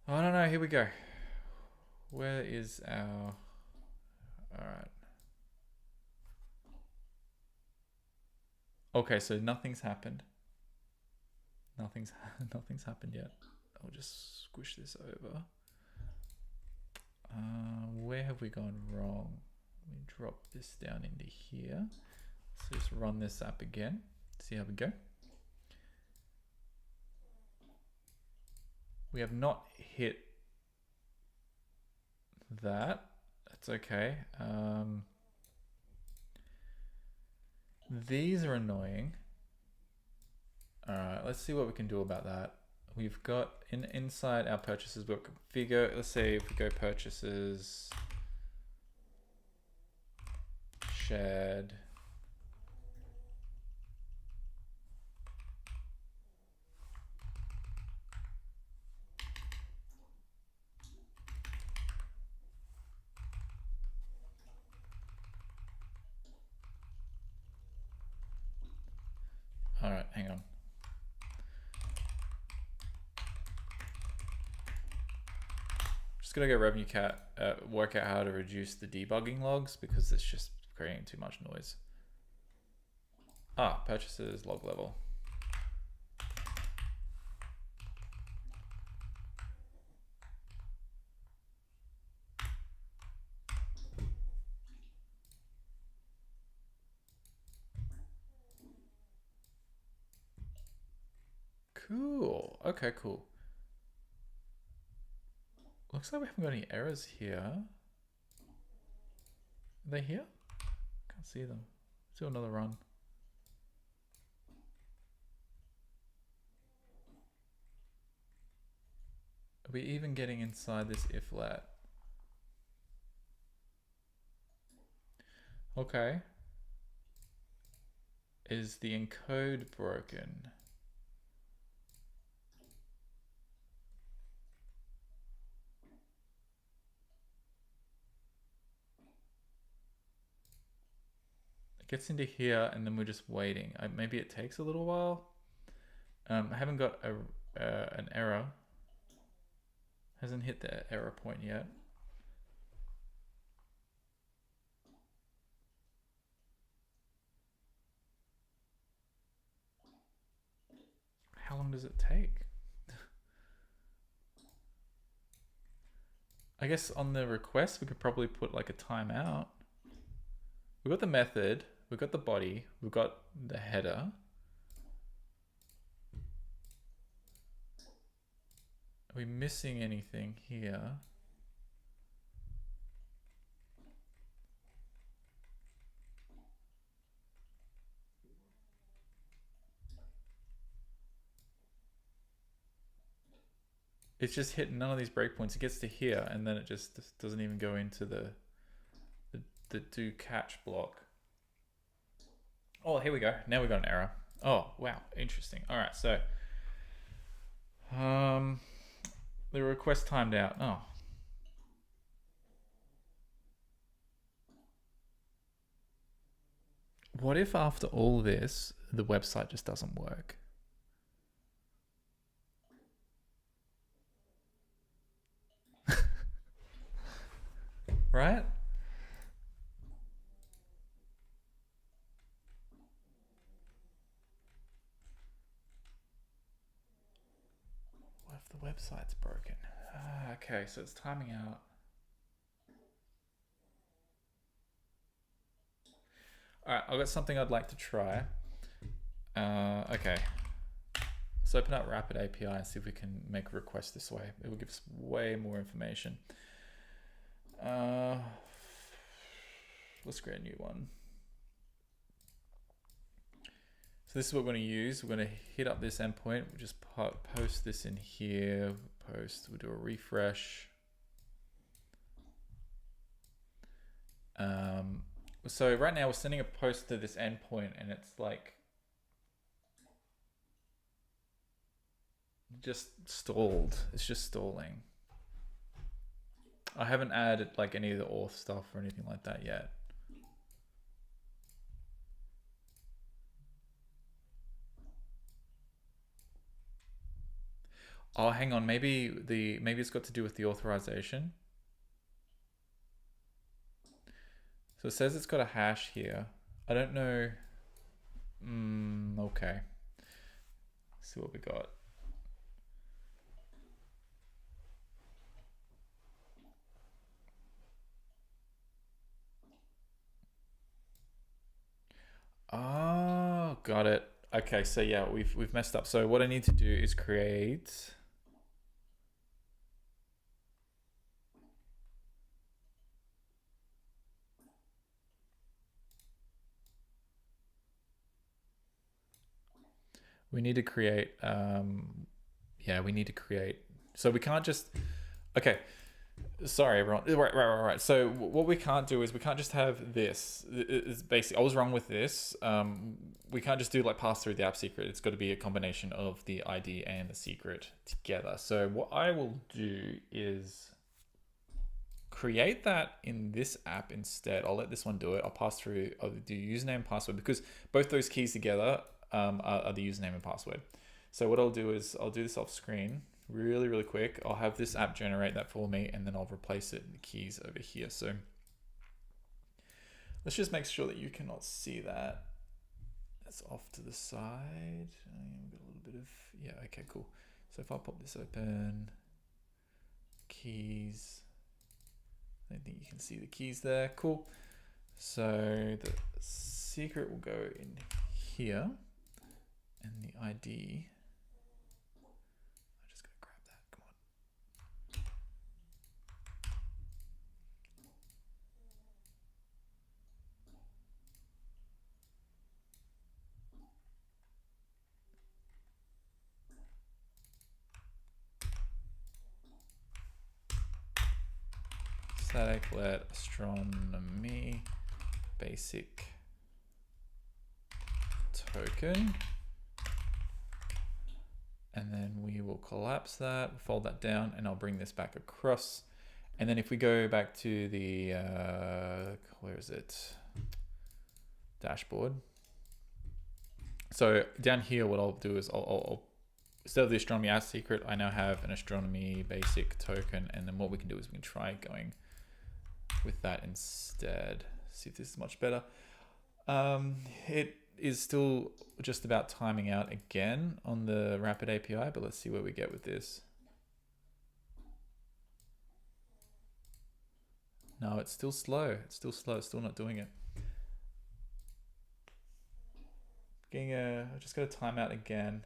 [SPEAKER 1] Oh, no, here we go. Where is our... All right. Okay, so nothing's happened. Nothing's happened yet. I'll just squish this over. Where have we gone wrong? Let me drop this down into here. So just run this app again. See how we go. We have not hit that. That's okay. These are annoying. All right, let's see what we can do about that. We've got inside our purchases, we'll configure. Let's say if we go purchases, shared. All right, hang on. Just gonna go revenue cat, work out how to reduce the debugging logs because it's just creating too much noise. Purchases log level. Cool. Okay, cool. Looks like we haven't got any errors here. Are they here? Can't see them. Let's do another run. Are we even getting inside this if let? Okay. Is the encode broken? It gets into here and then we're just waiting. Maybe it takes a little while. I haven't got an error. Hasn't hit the error point yet. how long does it take? I guess on the request, we could probably put like a timeout. We've got the method, we've got the body, we've got the header. Are we missing anything here? It's just hitting none of these breakpoints. It gets to here and then it just doesn't even go into the do catch block. Oh, here we go. Now we've got an error. Oh, wow. Interesting. All right. So, the request timed out. Oh. What if after all this, the website just doesn't work? Right? What if the website's broken? Okay, so it's timing out. All right, I've got something I'd like to try. Okay. Let's open up Rapid API and see if we can make a request this way. It will give us way more information. Let's create a new one. So this is what we're going to use. We're going to hit up this endpoint. We'll just post this in here. We'll do a refresh. So right now we're sending a post to this endpoint and it's like just stalled. It's just stalling. I haven't added like any of the auth stuff or anything like that yet. Oh, hang on. Maybe it's got to do with the authorization. So it says it's got a hash here. I don't know. Okay. Let's see what we got. Oh, got it. Okay, so yeah, we've messed up. So what I need to do is create. We need to create, yeah, we need to create, so we can't just, okay, sorry everyone, right. So what we can't do is we can't just have this, it's basically, I was wrong with this. We can't just do like pass through the app secret. It's got to be a combination of the ID and the secret together. So what I will do is create that in this app instead. I'll let this one do it. I'll pass through, I'll do username and password because both those keys together are the username and password. So what I'll do is I'll do this off screen really quick. I'll have this app generate that for me and then I'll replace it in the keys over here. So let's just make sure that you cannot see that. That's off to the side. We've got a little bit of, yeah, okay, cool. So if I pop this open, keys, I don't think you can see the keys there. Cool. So the secret will go in here. And the ID, I'm just gonna grab that, come on. Static let astronomy basic token. And then we will collapse that, fold that down, and I'll bring this back across. And then if we go back to the, where is it? Dashboard. So down here, what I'll do is I'll instead of the astronomy as secret, I now have an astronomy basic token. And then what we can do is we can try going with that instead. See if this is much better. is still just about timing out again on the Rapid API, but let's see where we get with this. No, it's still slow. It's still slow. It's still not doing it. I just got a timeout again.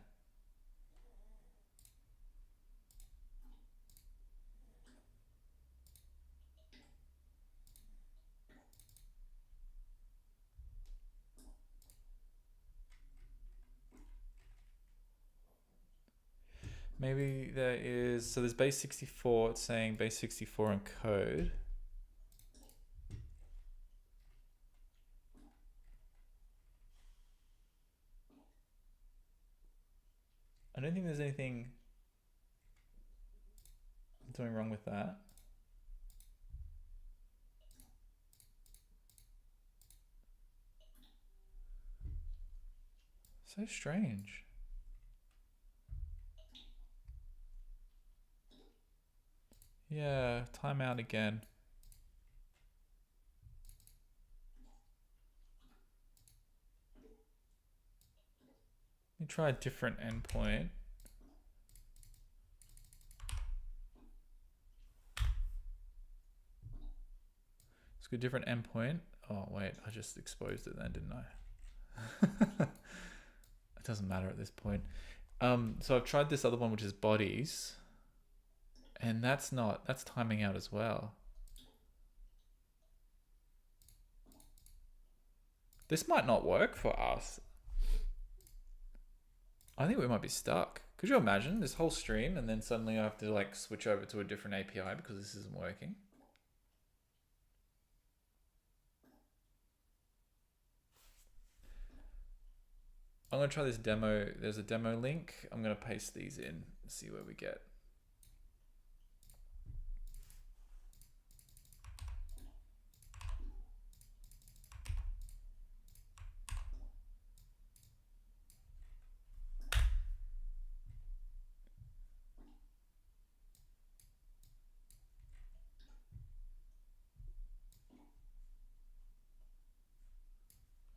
[SPEAKER 1] Maybe there is, so there's base 64, it's saying base 64 in code. I don't think there's anything doing wrong with that. So strange. Yeah, timeout again. Let me try a different endpoint. Let's go a different endpoint. Oh wait, I just exposed it then, didn't I? It doesn't matter at this point. So I've tried this other one, which is bodies, and that's timing out as well. This might not work for us. I think we might be stuck. Could you imagine this whole stream and then suddenly I have to like switch over to a different API because this isn't working? I'm going to try this demo. There's a demo link. I'm going to paste these in and see where we get.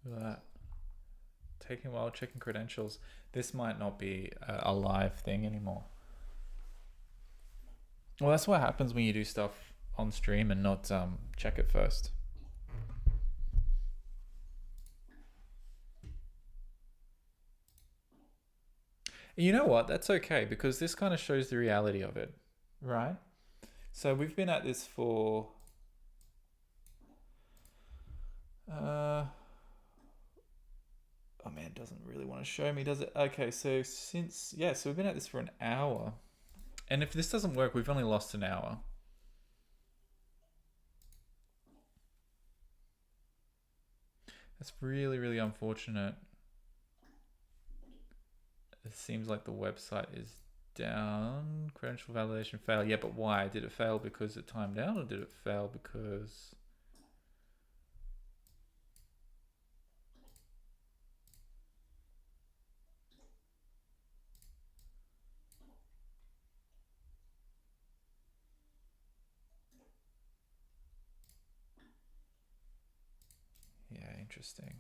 [SPEAKER 1] Look at that. Taking a while, checking credentials. This might not be a live thing anymore. Well, that's what happens when you do stuff on stream and not check it first. You know what? That's okay because this kind of shows the reality of it, right? So we've been at this for oh man, it doesn't really want to show me, does it? Okay, so so we've been at this for an hour. And if this doesn't work, we've only lost an hour. That's really, really unfortunate. It seems like the website is down. Credential validation fail. Yeah, but why? Did it fail because it timed out, or did it fail because... Yeah, interesting.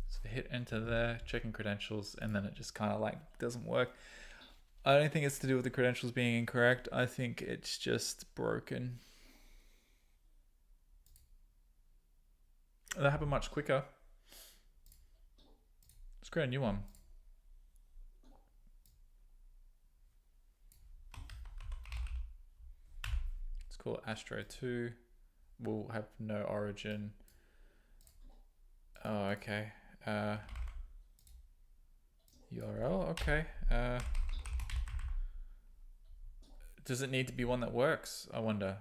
[SPEAKER 1] So hit enter there, checking credentials, and then it just kind of like doesn't work. I don't think it's to do with the credentials being incorrect. I think it's just broken. That happened much quicker. Let's create a new one. Let's call it Astro 2. We'll have no origin. Oh, okay. URL, okay. Does it need to be one that works? I wonder.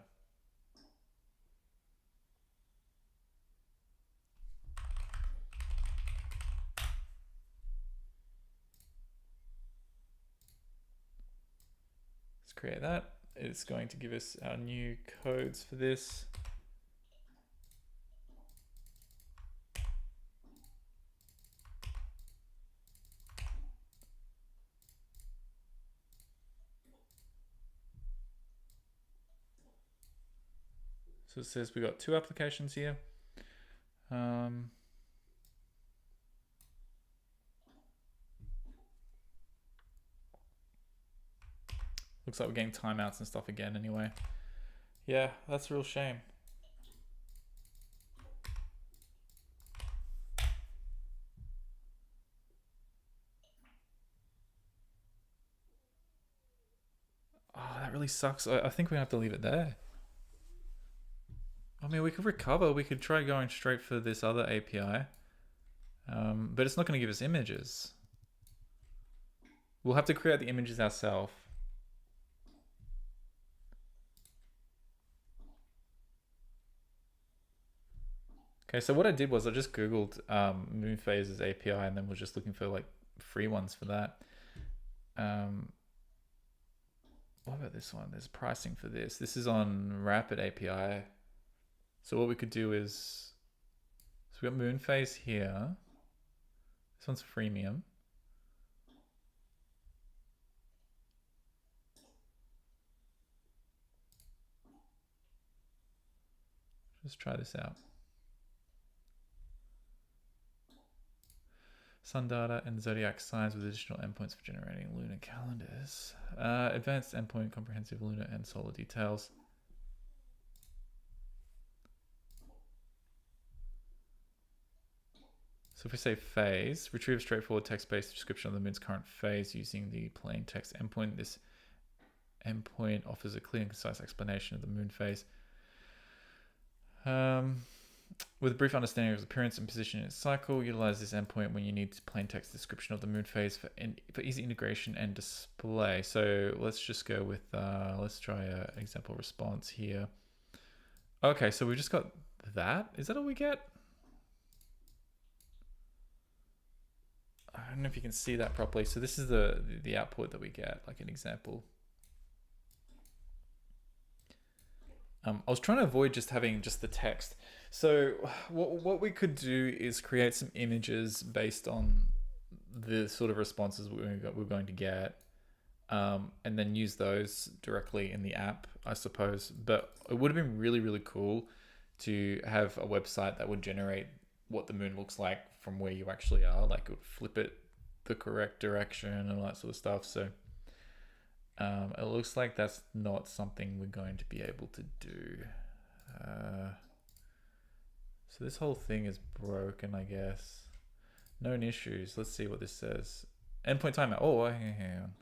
[SPEAKER 1] Let's create that. It's going to give us our new codes for this. So it says we got 2 applications here. Looks like we're getting timeouts and stuff again anyway. Yeah, that's a real shame. Oh, that really sucks. I think we have to leave it there. I mean, we could recover. We could try going straight for this other API. But it's not going to give us images. We'll have to create the images ourselves. Okay, so what I did was I just Googled Moon Phases API and then was just looking for like free ones for that. What about this one? There's pricing for this. This is on Rapid API. So what we could do is, so we got Moon Phase here. This one's freemium. Just try this out. Sun data and zodiac signs with additional endpoints for generating lunar calendars. Advanced endpoint, comprehensive lunar and solar details. So if we say phase, retrieve a straightforward text-based description of the moon's current phase using the plain text endpoint. This endpoint offers a clear and concise explanation of the moon phase. With a brief understanding of its appearance and position in its cycle, utilize this endpoint when you need plain text description of the moon phase for easy integration and display. So let's just go with, let's try an example response here. Okay, so we've just got that. Is that all we get? I don't know if you can see that properly. So this is the output that we get, like an example. I was trying to avoid just having just the text. So what we could do is create some images based on the sort of responses we're going to get, and then use those directly in the app, I suppose. But it would have been really, really cool to have a website that would generate what the moon looks like from where you actually are. Like it would flip it the correct direction and all that sort of stuff. So it looks like that's not something we're going to be able to do. So this whole thing is broken, I guess. Known issues. Let's see what this says. Endpoint timeout. Oh, hang on.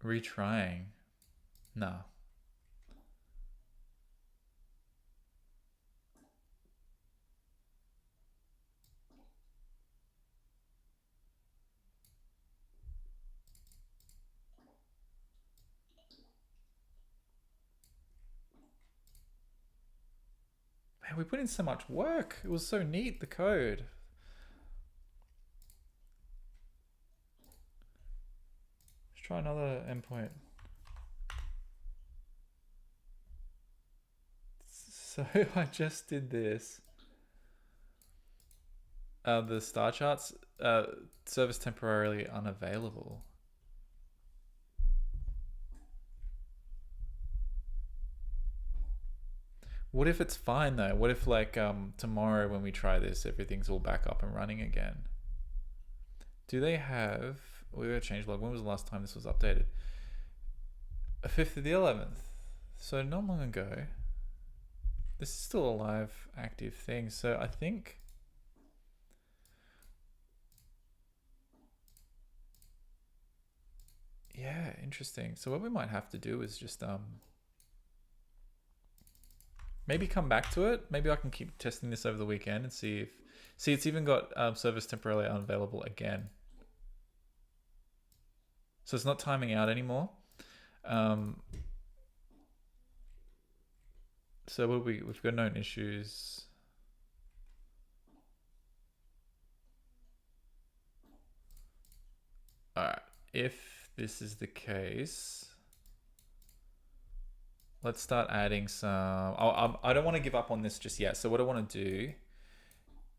[SPEAKER 1] Retrying. No. Man, we put in so much work. It was so neat, the code. Let's try another endpoint. So I just did this. The star charts, service temporarily unavailable. What if it's fine though? What if like tomorrow when we try this, everything's all back up and running again? Do they have, we got change log, when was the last time this was updated? 5th of the 11th. So not long ago. This is still a live active thing. So I think, yeah, interesting. So what we might have to do is just maybe come back to it. Maybe I can keep testing this over the weekend and see it's even got service temporarily unavailable again. So it's not timing out anymore. So what we've got known issues. All right, if this is the case, let's start adding some. I don't want to give up on this just yet. So what I want to do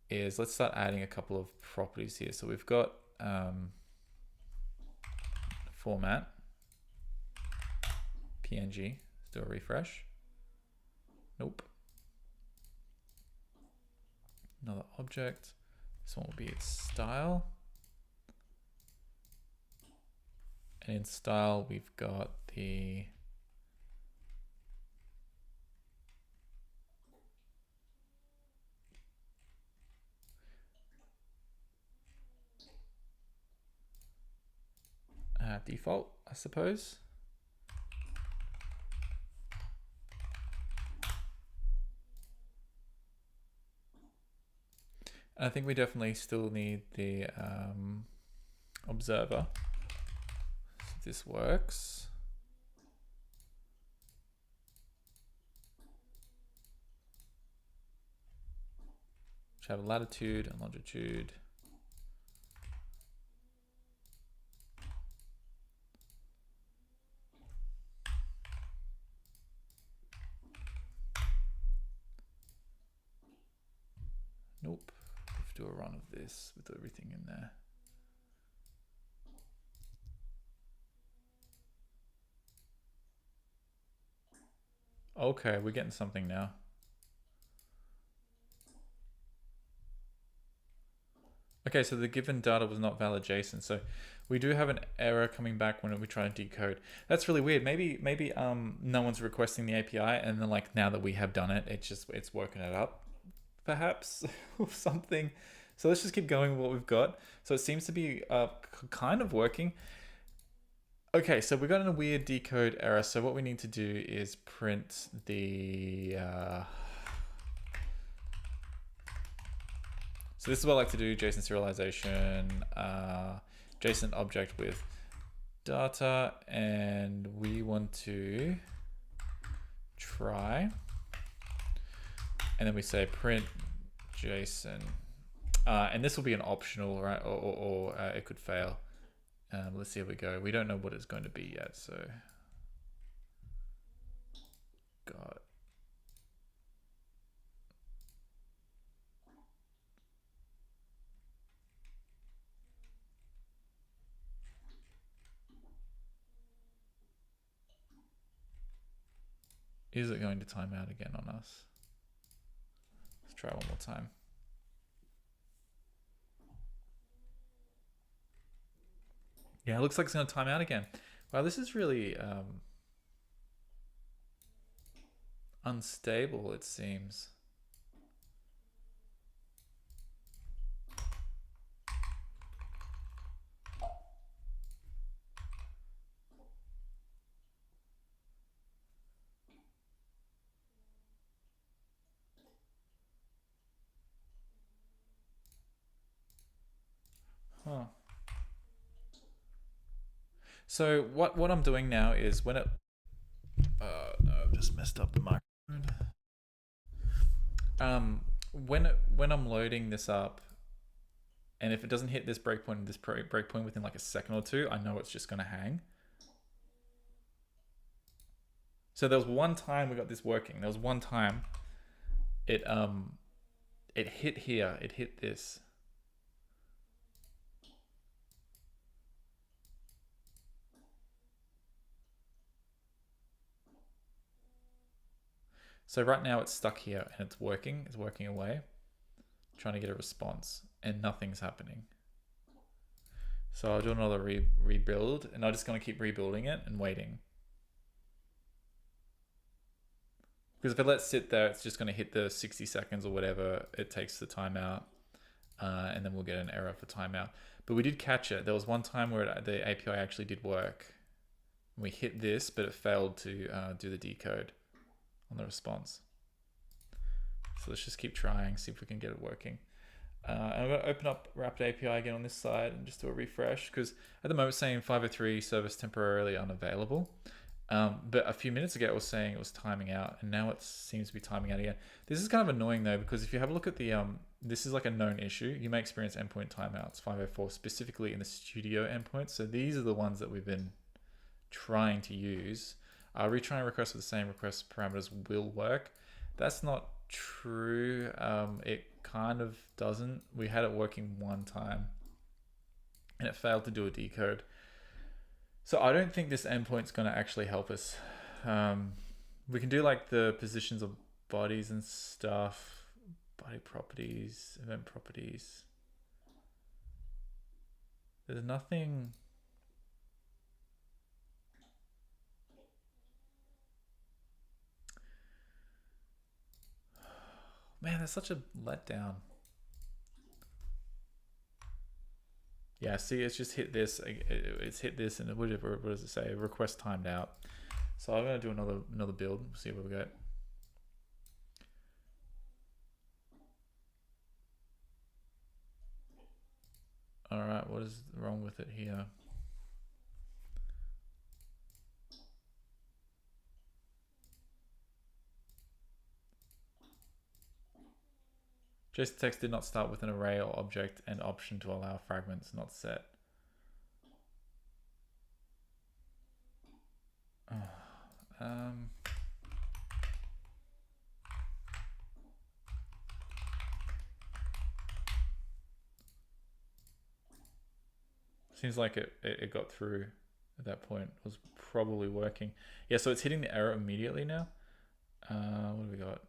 [SPEAKER 1] is let's start adding a couple of properties here. So we've got format, PNG. Let's do a refresh. Nope. Another object. This one will be its style. And in style, we've got the default, I suppose. I think we definitely still need the observer. So this works. Which have a latitude and longitude. Nope. Let's do a run of this with everything in there. Okay, we're getting something now. Okay, so the given data was not valid JSON. So we do have an error coming back when we try to decode. That's really weird. Maybe no one's requesting the API, and then like now that we have done it, it's working it up, perhaps, or something. So let's just keep going with what we've got. So it seems to be kind of working. Okay, so we got a weird decode error. So what we need to do is print the so this is what I like to do: JSON serialization, JSON object with data, and we want to try, and then we say print JSON, and this will be an optional, right? Or it could fail. Let's see how we go. We don't know what it's going to be yet, so God. Is it going to time out again on us? Let's try one more time. Yeah, it looks like it's going to time out again. Wow, this is really unstable, it seems. Huh. So what I'm doing now is when it no, I've just messed up the microphone. When I'm loading this up, and if it doesn't hit this breakpoint within like a second or two, I know it's just gonna hang. So there was one time we got this working. There was one time it hit here, it hit this. So right now it's stuck here and it's working away, trying to get a response, and nothing's happening. So I'll do another rebuild, and I'm just gonna keep rebuilding it and waiting. Because if I let it sit there, it's just gonna hit the 60 seconds or whatever it takes the timeout, and then we'll get an error for timeout. But we did catch it. There was one time where the API actually did work. We hit this, but it failed to do the decode on the response. So let's just keep trying, see if we can get it working. And I'm going to open up Rapid API again on this side and just do a refresh, because at the moment it's saying 503 service temporarily unavailable. But a few minutes ago it was saying it was timing out, and now it seems to be timing out again. This is kind of annoying though, because if you have a look at the, this is like a known issue. You may experience endpoint timeouts, 504, specifically in the studio endpoints. So these are the ones that we've been trying to use. Retrying requests with the same request parameters will work. That's not true. It kind of doesn't. We had it working one time and it failed to do a decode. So I don't think this endpoint's going to actually help us. We can do like the positions of bodies and stuff. Body properties, event properties. There's nothing. Man, that's such a letdown. Yeah, see, it's just hit this. It's hit this, and what does it say? Request timed out. So I'm gonna do another build. See what we got. All right, what is wrong with it here? JSON text did not start with an array or object and option to allow fragments not set. Seems like it got through at that point. It was probably working. Yeah, so it's hitting the error immediately now. What do we got?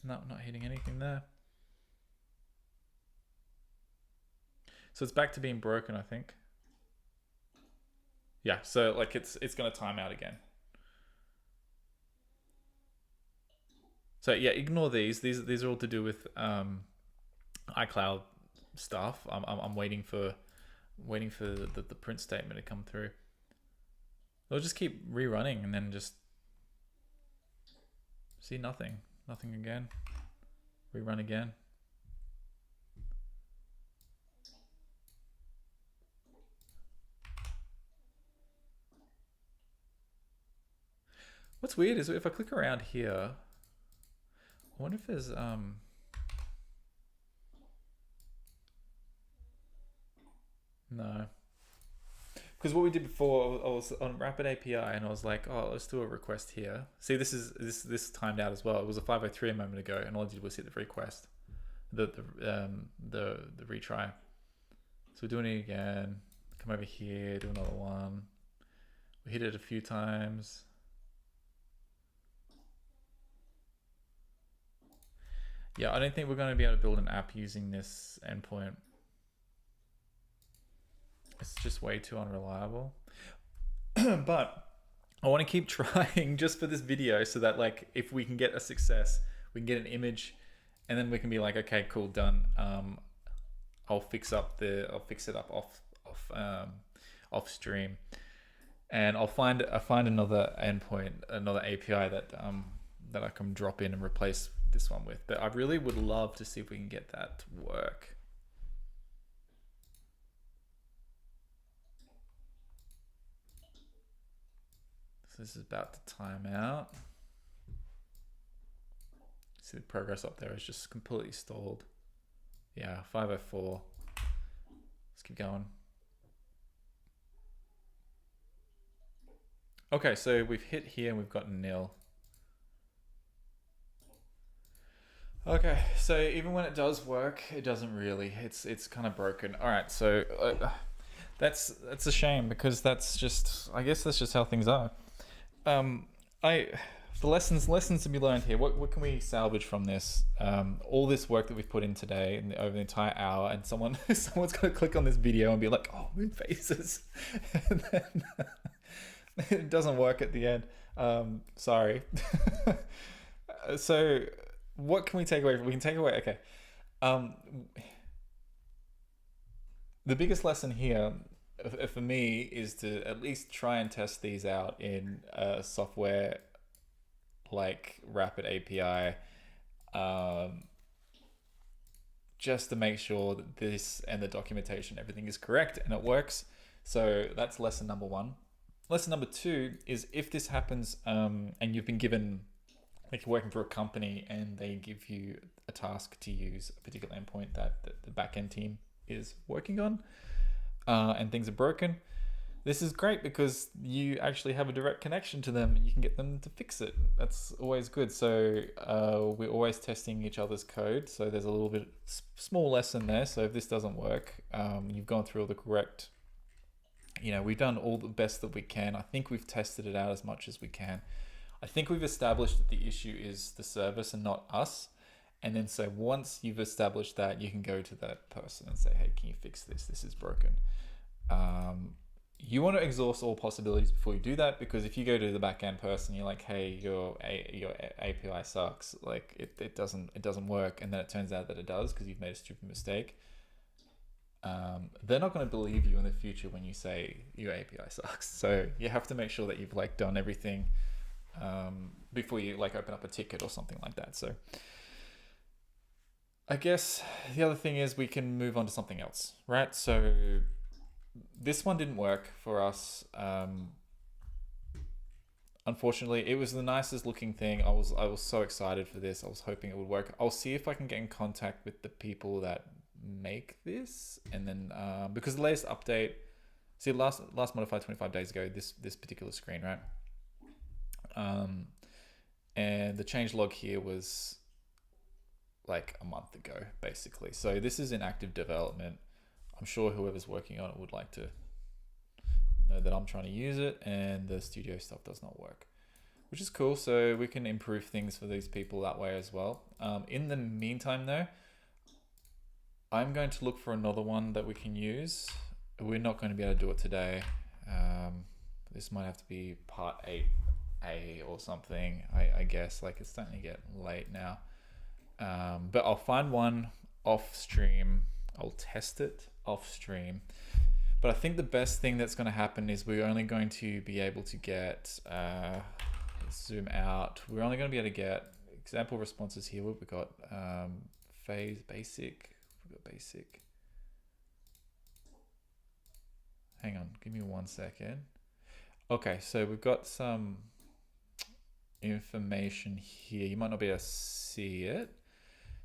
[SPEAKER 1] No, not hitting anything there. So it's back to being broken, I think. Yeah, so like it's gonna time out again. So yeah, ignore these. These are all to do with iCloud stuff. I'm waiting for the print statement to come through. They'll just keep rerunning and then just see nothing again. Rerun again. What's weird is if I click around here, I wonder if there's no. Because what we did before, I was on Rapid API and I was like, oh, let's do a request here. See, this timed out as well. It was a 503 a moment ago, and all I did was hit the request, the retry. So we're doing it again. Come over here, do another one. We hit it a few times. Yeah, I don't think we're going to be able to build an app using this endpoint. It's just way too unreliable. But I want to keep trying just for this video so that like if we can get a success, we can get an image and then we can be like, okay, cool, done. I'll fix it up off stream, and I'll find another endpoint, another API that I can drop in and replace this one with. But I really would love to see if we can get that to work. So this is about to time out. See the progress up there is just completely stalled. Yeah, 504. Let's keep going. Okay, so we've hit here and we've got nil. Okay, so even when it does work, it doesn't really. It's kind of broken. All right, so that's a shame because that's just, I guess that's just how things are. The lessons to be learned here. What can we salvage from this? All this work that we've put in today and over the entire hour, and someone's going to click on this video and be like, "Oh, moon phases," and then it doesn't work at the end. Sorry. So, what can we take away? We can take away. Okay. The biggest lesson here for me is to at least try and test these out in software like Rapid API, just to make sure that this and the documentation, everything is correct and it works. So that's lesson number one. Lesson number two is if this happens and you've been given, like you're working for a company and they give you a task to use a particular endpoint that the backend team is working on, and things are broken, This is great because you actually have a direct connection to them and you can get them to fix it. That's always good. So we're always testing each other's code. So there's a little bit small lesson there. So if this doesn't work, you've gone through all the correct, we've done all the best that we can. I think we've tested it out as much as we can. I think we've established that the issue is the service and not us. And then so once you've established that, you can go to that person and say, hey, can you fix this? This is broken. You want to exhaust all possibilities before you do that, because if you go to the backend person, you're like, hey, your API sucks, like it doesn't work, and then it turns out that it does because you've made a stupid mistake. They're not going to believe you in the future when you say your API sucks. So you have to make sure that you've done everything before you open up a ticket or something like that. So I guess the other thing is we can move on to something else, right? So this one didn't work for us. Unfortunately, it was the nicest looking thing. I was so excited for this. I was hoping it would work. I'll see if I can get in contact with the people that make this, and then because the latest update, last modified 25 days ago, this particular screen, right? And the change log here was a month ago, basically. So this is in active development. I'm sure whoever's working on it would like to know that I'm trying to use it, and the studio stuff does not work, which is cool. So we can improve things for these people that way as well. In the meantime though, I'm going to look for another one that we can use. We're not going to be able to do it today. This might have to be part 8A or something, I guess. It's starting to get late now. But I'll find one off stream. I'll test it off stream. But I think the best thing that's going to happen is we're only going to be able to get, zoom out. We're only going to be able to get example responses here. We've got phase basic. We've got basic. Hang on, give me 1 second. Okay, so we've got some information here. You might not be able to see it.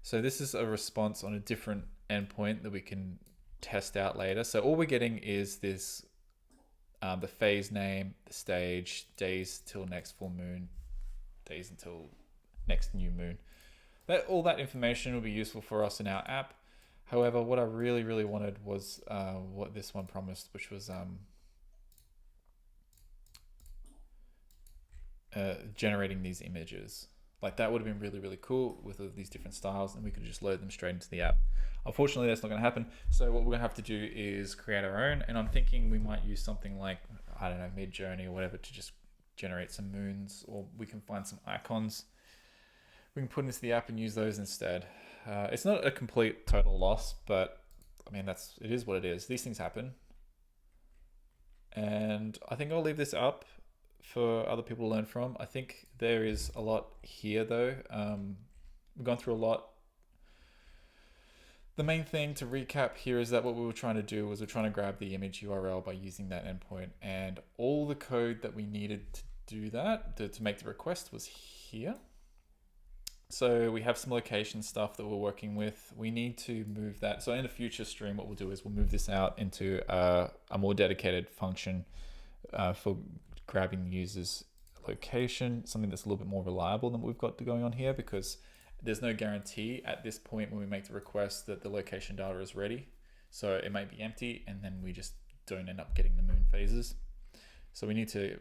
[SPEAKER 1] So this is a response on a different endpoint that we can test out later. So all we're getting is this, the phase name, the stage, days till next full moon, days until next new moon. All that information will be useful for us in our app. However, what I really, really wanted was what this one promised, which was generating these images. That would have been really, really cool with all these different styles, and we could just load them straight into the app. Unfortunately, that's not going to happen. So what we're going to have to do is create our own, and I'm thinking we might use something like, I don't know, Midjourney or whatever to just generate some moons, or we can find some icons. We can put into the app and use those instead. It's not a complete total loss, but I mean, it is what it is. These things happen. And I think I'll leave this up for other people to learn from. I think there is a lot here though. We've gone through a lot. The main thing to recap here is that what we were trying to do was we're trying to grab the image URL by using that endpoint, and all the code that we needed to do that, to make the request, was here. So we have some location stuff that we're working with. We need to move that. So in a future stream, what we'll do is we'll move this out into a more dedicated function for grabbing the user's location, something that's a little bit more reliable than what we've got going on here, because there's no guarantee at this point when we make the request that the location data is ready. So it might be empty, and then we just don't end up getting the moon phases. So we need to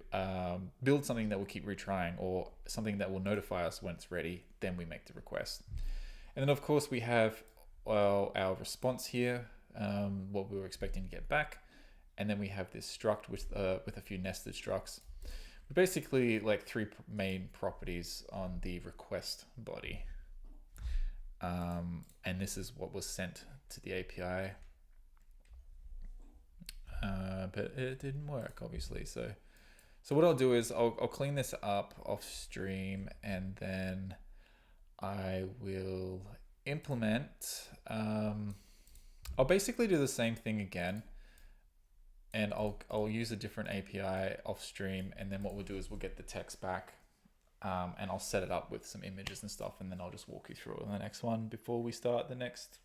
[SPEAKER 1] build something that will keep retrying, or something that will notify us when it's ready, then we make the request. And then of course we have our response here, what we were expecting to get back. And then we have this struct with a few nested structs. We're basically three main properties on the request body. And this is what was sent to the API. But it didn't work, obviously. So what I'll do is I'll clean this up off stream, and then I will implement. I'll basically do the same thing again, and I'll use a different API off stream, and then what we'll do is we'll get the text back, and I'll set it up with some images and stuff, and then I'll just walk you through it on the next one before we start the next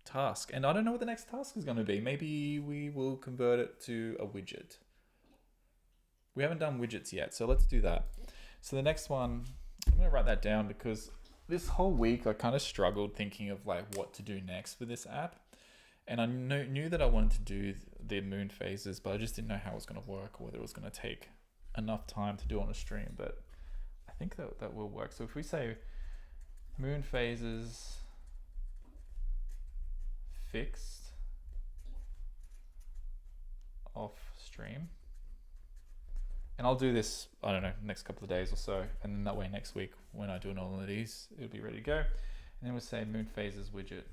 [SPEAKER 1] task. And I don't know what the next task is going to be. Maybe we will convert it to a widget. We haven't done widgets yet, so let's do that. So the next one, I'm going to write that down because this whole week I kind of struggled thinking of like what to do next with this app. And I knew that I wanted to do the moon phases, but I just didn't know how it was going to work or whether it was going to take enough time to do on a stream. But I think that will work. So if we say moon phases fixed off stream, and I'll do this, I don't know, next couple of days or so, and then that way next week when I do an all of these, it'll be ready to go. And then we'll say moon phases widget.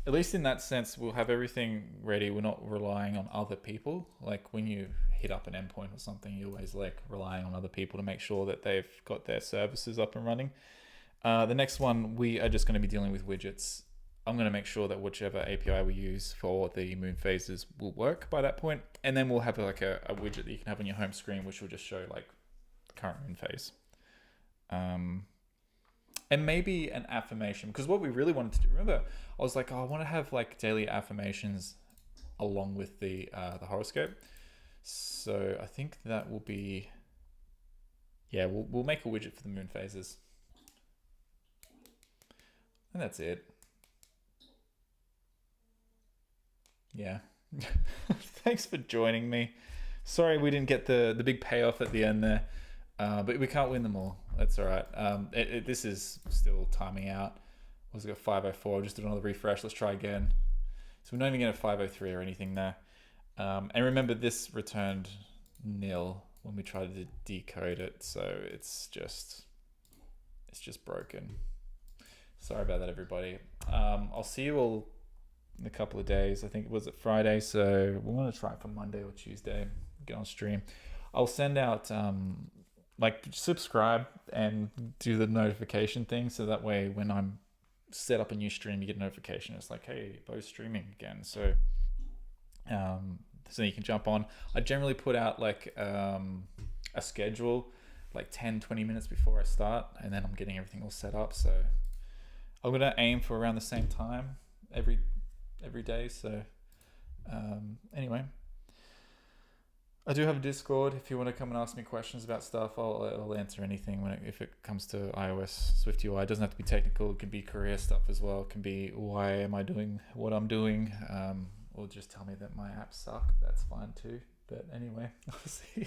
[SPEAKER 1] At least in that sense, we'll have everything ready. We're not relying on other people. Like when you hit up an endpoint or something, you're always like relying on other people to make sure that they've got their services up and running. The next one, we are just going to be dealing with widgets. I'm going to make sure that whichever API we use for the moon phases will work by that point. And then we'll have like a widget that you can have on your home screen, which will just show like the current moon phase. And maybe an affirmation, because what we really wanted to do, remember, I was like, oh, I want to have like daily affirmations along with the horoscope. So I think that will be, yeah, we'll make a widget for the moon phases. And that's it. Yeah. Thanks for joining me. Sorry we didn't get the big payoff at the end there. But we can't win them all. That's all right. This is still timing out. Was it 504? Just did another refresh. Let's try again. So we're not even getting a 503 or anything there. And remember, this returned nil when we tried to decode it. So it's just broken. Sorry about that, everybody. I'll see you all in a couple of days. I think it was at Friday. So we're going to try it for Monday or Tuesday. Get on stream. I'll send out... like subscribe and do the notification thing, so that way when I'm set up a new stream, you get a notification. It's like, hey, Bo's streaming again. So so you can jump on. I generally put out like a schedule like 10-20 minutes before I start, and then I'm getting everything all set up. So I'm gonna aim for around the same time every day. So anyway, I do have a Discord. If you want to come and ask me questions about stuff, I'll answer anything if it comes to iOS, SwiftUI. It doesn't have to be technical. It can be career stuff as well. It can be, why am I doing what I'm doing? Or just tell me that my apps suck. That's fine too. But anyway, I'll see you.